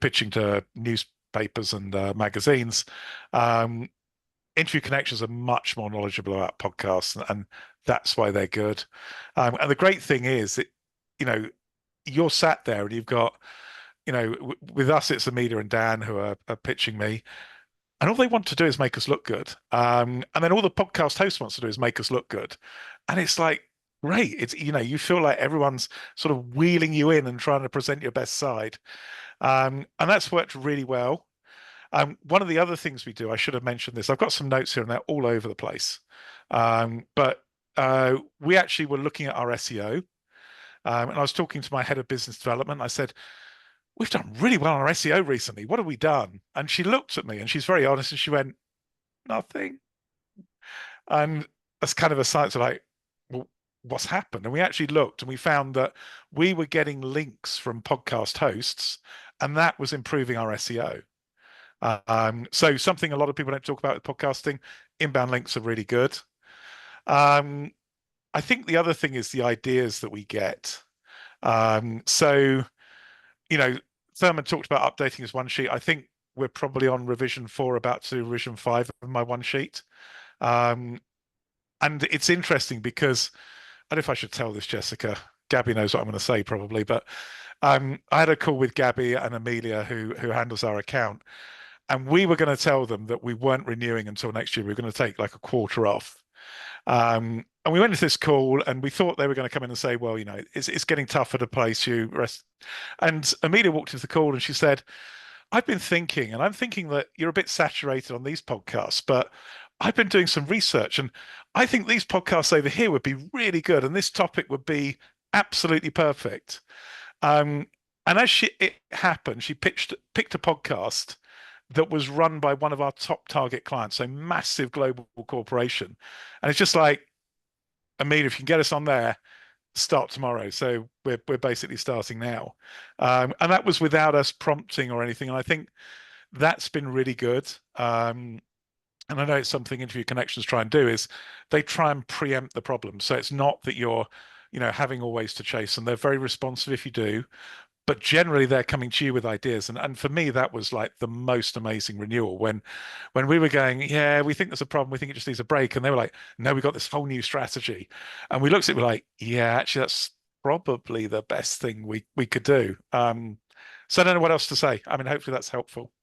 pitching to newspapers and magazines, Interview Connections are much more knowledgeable about podcasts, and that's why they're good. And the great thing is that, you're sat there and you've got, with us, it's Amelia and Dan who are pitching me. And all they want to do is make us look good. And then all the podcast host wants to do is make us look good. And it's like, great. It's, you feel like everyone's sort of wheeling you in and trying to present your best side. And that's worked really well. One of the other things we do, I should have mentioned this. I've got some notes here and they're all over the place. But we actually were looking at our SEO. And I was talking to my head of business development. I said, we've done really well on our SEO recently. What have we done? And she looked at me and she's very honest and she went, nothing. And that's kind of a sign to like, well, what's happened? And we actually looked and we found that we were getting links from podcast hosts and that was improving our SEO. So something a lot of people don't talk about with podcasting, inbound links are really good. I think the other thing is the ideas that we get. So, Thurman talked about updating his one sheet. I think we're probably on revision 4, about to revision 5 of my one sheet. And it's interesting because, I don't know if I should tell this, Jessica. Gabby knows what I'm going to say probably, but I had a call with Gabby and Amelia, who handles our account. And we were going to tell them that we weren't renewing until next year. We were going to take like a quarter off. And we went to this call and we thought they were going to come in and say, well, it's getting tougher to place you. And Amelia walked into the call and she said, I've been thinking, and I'm thinking that you're a bit saturated on these podcasts, but I've been doing some research and I think these podcasts over here would be really good. And this topic would be absolutely perfect. And as it happened, she picked a podcast that was run by one of our top target clients, a massive global corporation. And it's just like, Amelia, if you can get us on there, start tomorrow. So we're basically starting now. And that was without us prompting or anything. And I think that's been really good. And I know it's something Interview Connections try and do is they try and preempt the problem. So it's not that you're, having always to chase, and they're very responsive if you do. But generally they're coming to you with ideas. And for me, that was like the most amazing renewal when we were going, yeah, we think there's a problem. We think it just needs a break. And they were like, no, we got this whole new strategy. And we looked at it, we're like, yeah, actually, that's probably the best thing we could do. So I don't know what else to say. I mean, hopefully that's helpful.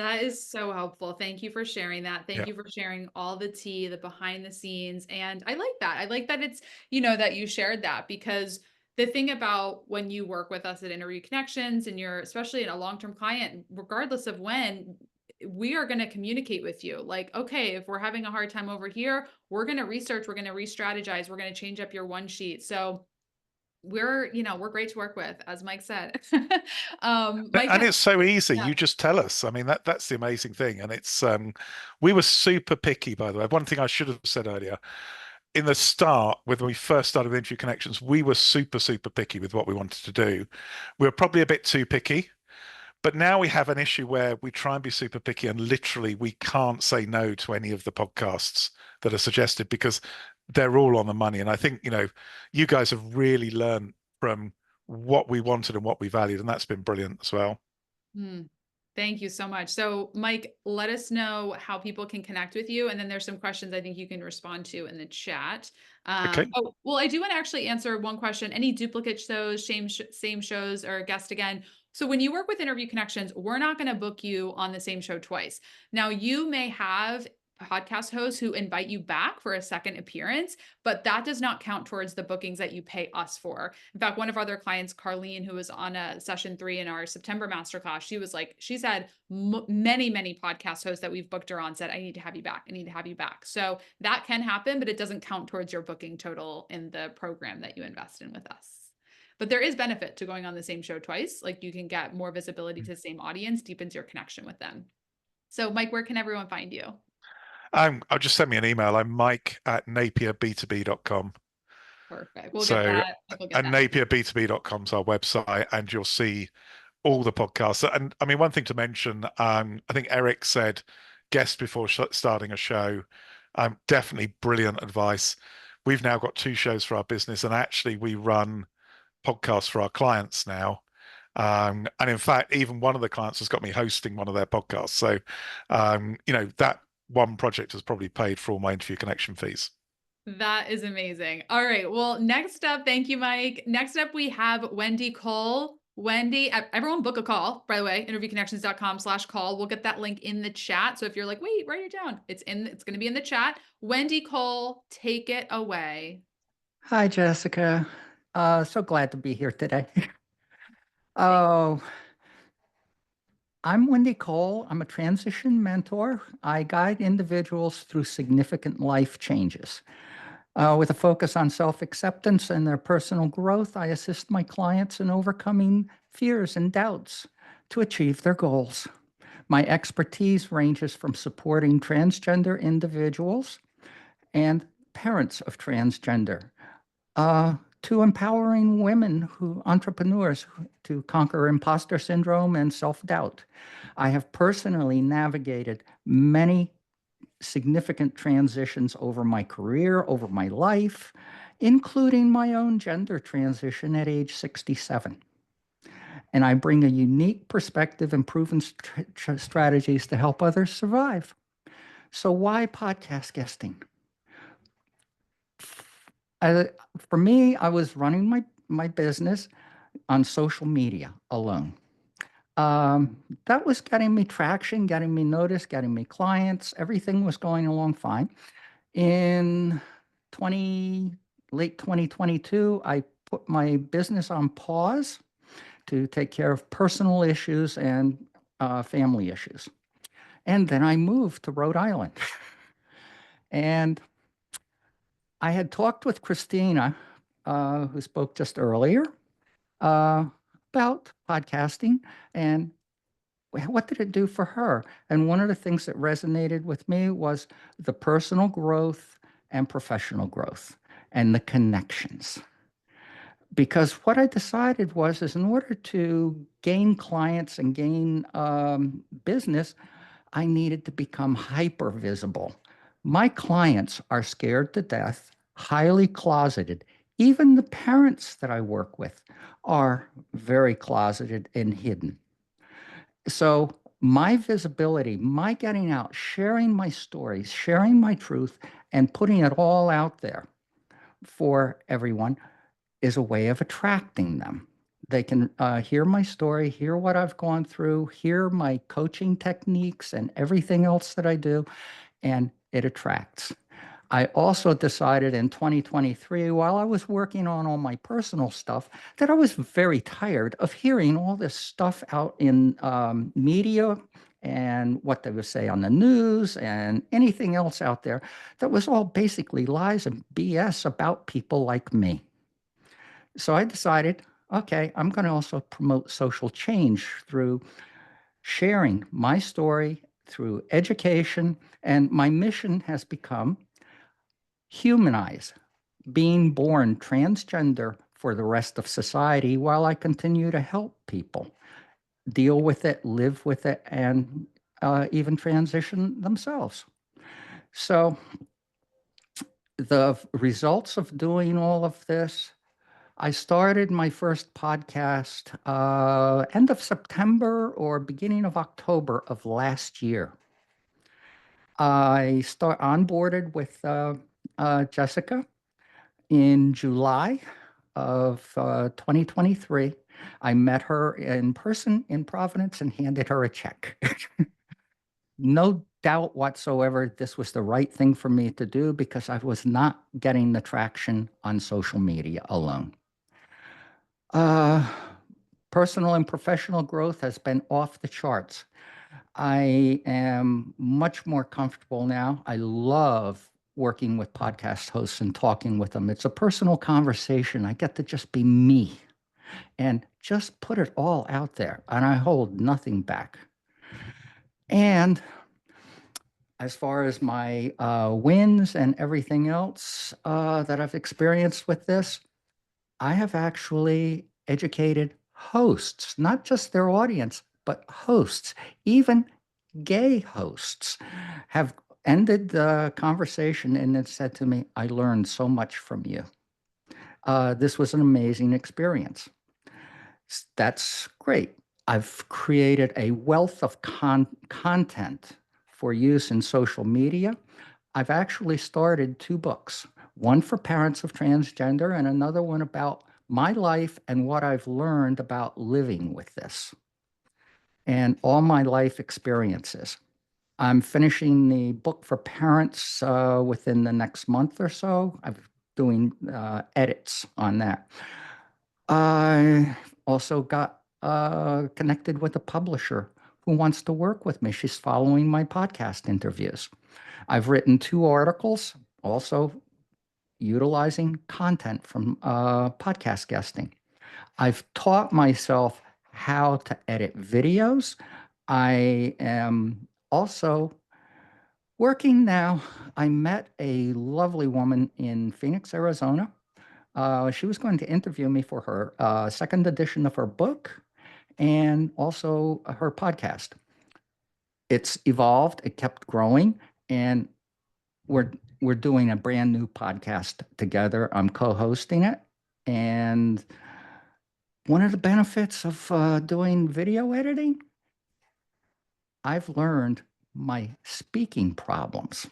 That is so helpful. Thank you for sharing that. Thank Yeah. you for sharing all the tea, the behind the scenes. And I like that. I like that it's, that you shared that, because the thing about when you work with us at Interview Connections and you're especially in a long-term client, regardless of when, we are going to communicate with you. Like, okay, if we're having a hard time over here, we're going to research, we're going to re-strategize, we're going to change up your one sheet. So we're great to work with, as Mike said. Mike, And it's so easy. yeah. You just tell us. I mean, that's the amazing thing. And it's we were super picky, by the way. One thing I should have said earlier, in the start, when we first started with Interview Connections, we were super, super picky with what we wanted to do. We were probably a bit too picky. But now we have an issue where we try and be super picky, and literally we can't say no to any of the podcasts that are suggested because they're all on the money. And I think, you guys have really learned from what we wanted and what we valued, and that's been brilliant as well. Hmm. Thank you so much. So, Mike, let us know how people can connect with you. And then there's some questions I think you can respond to in the chat. Okay. Oh, well, I do want to actually answer one question. Any duplicate shows, same shows, or guest again? So when you work with Interview Connections, we're not going to book you on the same show twice. Now, you may have podcast hosts who invite you back for a second appearance, but that does not count towards the bookings that you pay us for. In fact, one of our other clients, Carlene, who was on a session 3 in our September masterclass, she said many podcast hosts that we've booked her on said, I need to have you back. I need to have you back. So that can happen, but it doesn't count towards your booking total in the program that you invest in with us. But there is benefit to going on the same show twice. Like, you can get more visibility to the same audience, deepens your connection with them. So, Mike, where can everyone find you? I'll just send me an email. I'm mike@napierb2b.com. Perfect. We'll get So, that. We'll get and that. napierb2b.com is our website, and you'll see all the podcasts. And I mean, one thing to mention, I think Eric said guest before starting a show. Definitely brilliant advice. We've now got 2 shows for our business, and actually we run podcasts for our clients now. And in fact, even one of the clients has got me hosting one of their podcasts. So, that one project has probably paid for all my Interview Connection fees. That is amazing. All right. Well, next up, thank you, Mike. Next up, we have Wendy Cole. Wendy, everyone book a call, by the way, interviewconnections.com/call. We'll get that link in the chat. So if you're like, wait, write it down, it's going to be in the chat. Wendy Cole, take it away. Hi, Jessica. So glad to be here today. Oh, I'm Wendy Cole. I'm a transition mentor. I guide individuals through significant life changes. With a focus on self-acceptance and their personal growth, I assist my clients in overcoming fears and doubts to achieve their goals. My expertise ranges from supporting transgender individuals and parents of transgender to empowering women entrepreneurs to conquer imposter syndrome and self-doubt. I have personally navigated many significant transitions over my career, over my life, including my own gender transition at age 67. And I bring a unique perspective and proven strategies to help others survive. So why podcast guesting? For me, I was running my business on social media alone. That was getting me traction, getting me noticed, getting me clients. Everything was going along fine. In late 2022, I put my business on pause to take care of personal issues and family issues. And then I moved to Rhode Island. And I had talked with Christina, who spoke just earlier, about podcasting and what did it do for her. And one of the things that resonated with me was the personal growth and professional growth and the connections. Because what I decided is in order to gain clients and gain business, I needed to become hyper visible. My clients are scared to death, highly closeted. Even the parents that I work with are very closeted and hidden. So my visibility, my getting out, sharing my stories, sharing my truth, and putting it all out there for everyone is a way of attracting them. They can hear my story, hear what I've gone through, hear my coaching techniques and everything else that I do, and it attracts. I also decided in 2023, while I was working on all my personal stuff, that I was very tired of hearing all this stuff out in media and what they would say on the news and anything else out there that was all basically lies and BS about people like me. So I decided, okay, I'm going to also promote social change through sharing my story, through education, and my mission has become humanize being born transgender for the rest of society while I continue to help people deal with it, live with it, and even transition themselves. So the results of doing all of this, I started my first podcast end of September or beginning of October of last year. I onboarded with Jessica in July of 2023. I met her in person in Providence and handed her a check. No doubt whatsoever, this was the right thing for me to do because I was not getting the traction on social media alone. Personal and professional growth has been off the charts. I am much more comfortable now. I love working with podcast hosts and talking with them. It's a personal conversation. I get to just be me and just put it all out there, and I hold nothing back. And as far as my wins and everything else that I've experienced with this, I have actually educated hosts, not just their audience, but hosts, even gay hosts have ended the conversation and then said to me, I learned so much from you. This was an amazing experience. That's great. I've created a wealth of content for use in social media. I've actually started 2 books, one for parents of transgender and another one about my life and what I've learned about living with this and all my life experiences. I'm finishing the book for parents within the next month or so. I'm doing edits on that. I also got connected with a publisher who wants to work with me. She's following my podcast interviews. I've written 2 articles, also utilizing content from podcast guesting. I've taught myself how to edit videos. I am also working now. I met a lovely woman in Phoenix, Arizona. She was going to interview me for her second edition of her book and also her podcast. It's evolved, it kept growing, and we're doing a brand new podcast together. I'm co-hosting it, and one of the benefits of doing video editing, I've learned my speaking problems.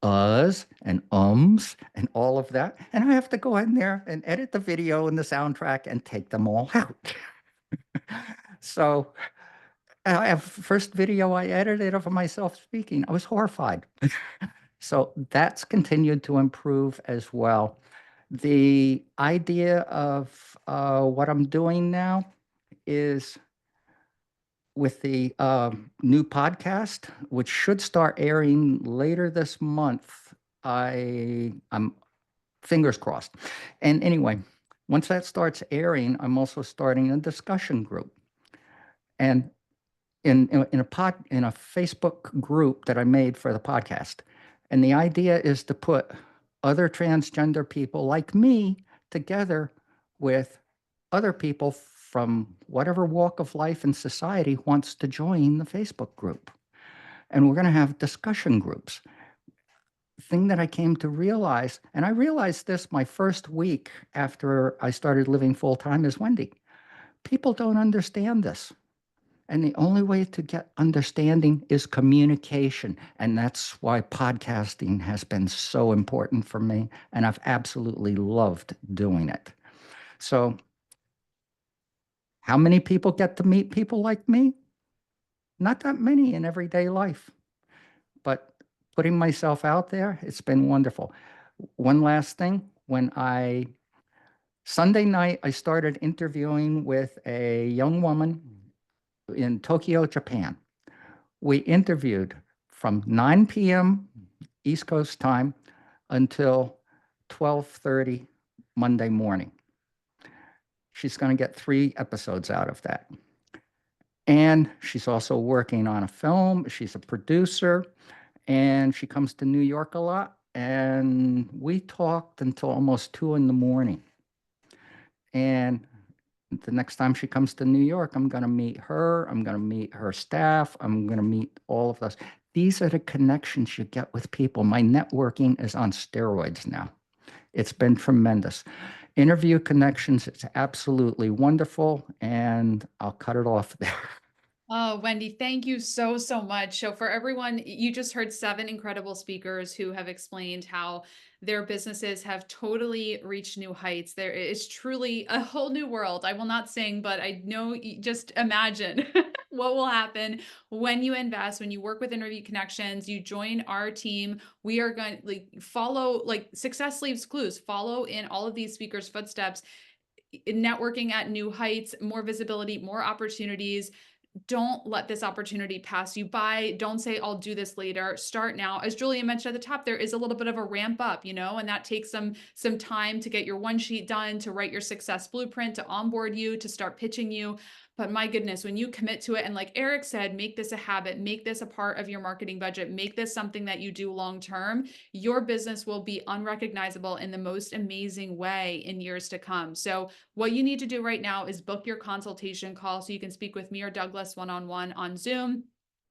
Uhs and ums and all of that. And I have to go in there and edit the video and the soundtrack and take them all out. So I have first video I edited of myself speaking. I was horrified. So that's continued to improve as well. The idea of what I'm doing now is with the new podcast, which should start airing later this month. I'm fingers crossed. And anyway, once that starts airing, I'm also starting a discussion group. And in a Facebook group that I made for the podcast. And the idea is to put other transgender people like me together with other people from whatever walk of life and society wants to join the Facebook group. And we're going to have discussion groups. Thing that I came to realize, and I realized this my first week after I started living full time as Wendy, people don't understand this. And the only way to get understanding is communication. And that's why podcasting has been so important for me. And I've absolutely loved doing it. So How many people get to meet people like me? Not that many in everyday life, but putting myself out there, it's been wonderful. One last thing, Sunday night, I started interviewing with a young woman in Tokyo, Japan. We interviewed from 9 p.m. East Coast time until 12:30 Monday morning. She's going to get 3 episodes out of that. And she's also working on a film. She's a producer, and she comes to New York a lot. And we talked until almost 2 in the morning. And the next time she comes to New York, I'm going to meet her. I'm going to meet her staff. I'm going to meet all of us. These are the connections you get with people. My networking is on steroids now. It's been tremendous. Interview Connections, it's absolutely wonderful. And I'll cut it off there. Oh, Wendy, thank you so, so much. So for everyone, you just heard 7 incredible speakers who have explained how their businesses have totally reached new heights. There is truly a whole new world. I will not sing, but I know, just imagine what will happen when you invest, when you work with Interview Connections, you join our team. We are going to follow, success leaves clues, follow in all of these speakers' footsteps, networking at new heights, more visibility, more opportunities. Don't let this opportunity pass you by. Don't say, I'll do this later. Start now. As Julia mentioned at the top, there is a little bit of a ramp up, and that takes some time to get your one sheet done, to write your success blueprint, to onboard you, to start pitching you. But my goodness, when you commit to it, and like Eric said, make this a habit, make this a part of your marketing budget, make this something that you do long term, your business will be unrecognizable in the most amazing way in years to come. So what you need to do right now is book your consultation call so you can speak with me or Douglas one-on-one on Zoom.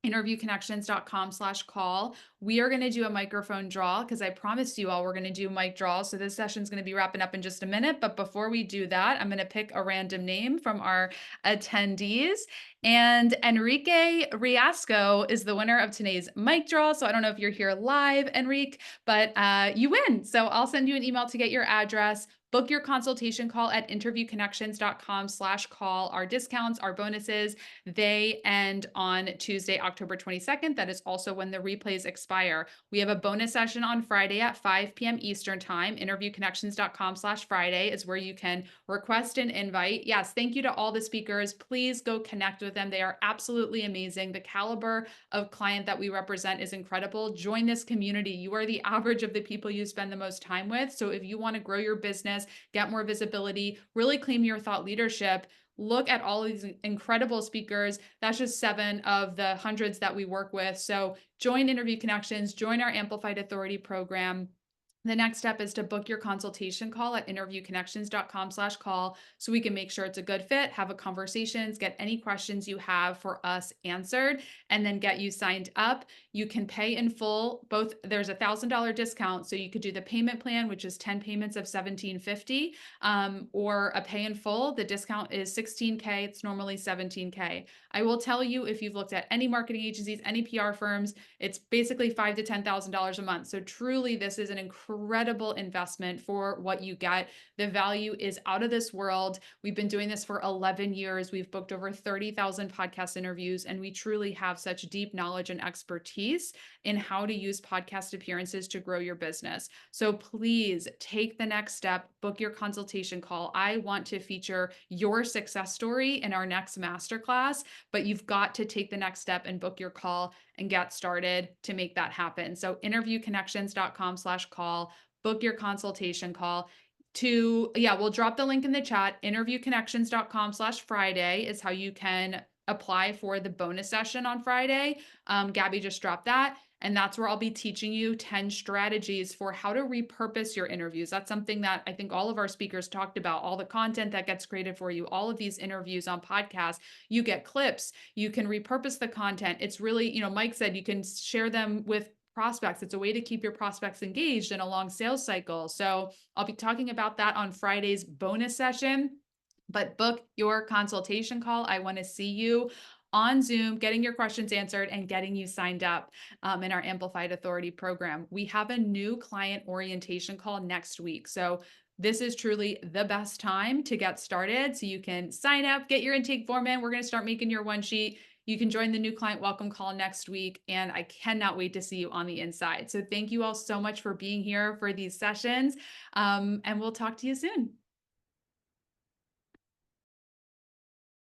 interviewconnections.com/call. We are going to do a microphone draw because I promised you all we're going to do mic draws. So this session is going to be wrapping up in just a minute. But before we do that, I'm going to pick a random name from our attendees. And Enrique Riasco is the winner of today's mic draw. So I don't know if you're here live, Enrique, but you win. So I'll send you an email to get your address. Book your consultation call at interviewconnections.com/call. Our discounts, our bonuses, they end on Tuesday, October 22nd. That is also when the replays expire. We have a bonus session on Friday at 5 p.m. Eastern time. Interviewconnections.com/Friday is where you can request an invite. Yes, thank you to all the speakers. Please go connect with them. They are absolutely amazing. The caliber of client that we represent is incredible. Join this community. You are the average of the people you spend the most time with. So if you want to grow your business, get more visibility, really claim your thought leadership, look at all of these incredible speakers. That's just 7 of the hundreds that we work with. So join Interview Connections, join our Amplified Authority program. The next step is to book your consultation call at interviewconnections.com/call so we can make sure it's a good fit, have a conversations, get any questions you have for us answered, and then get you signed up. You can pay in full. Both there's a $1,000 discount, so you could do the payment plan, which is 10 payments of $1,750, or a pay in full. The discount is $16K. It's normally $17K. I will tell you, if you've looked at any marketing agencies, any PR firms, it's basically $5,000 to $10,000 a month. So truly, this is an incredible investment for what you get. The value is out of this world. We've been doing this for 11 years. We've booked over 30,000 podcast interviews, and we truly have such deep knowledge and expertise in how to use podcast appearances to grow your business. So please take the next step, book your consultation call. I want to feature your success story in our next masterclass, but you've got to take the next step and book your call and get started to make that happen. So interviewconnections.com/call, book your consultation call. We'll drop the link in the chat. Interviewconnections.com/Friday is how you can apply for the bonus session on Friday. Gabby just dropped that. And that's where I'll be teaching you 10 strategies for how to repurpose your interviews. That's something that I think all of our speakers talked about, all the content that gets created for you, all of these interviews on podcasts, you get clips, you can repurpose the content. It's really, Mike said you can share them with prospects. It's a way to keep your prospects engaged in a long sales cycle. So I'll be talking about that on Friday's bonus session, but book your consultation call. I want to see you on Zoom, getting your questions answered and getting you signed up in our Amplified Authority program. We have a new client orientation call next week. So this is truly the best time to get started. So you can sign up, get your intake form in. We're going to start making your one sheet. You can join the new client welcome call next week, and I cannot wait to see you on the inside. So thank you all so much for being here for these sessions, and we'll talk to you soon.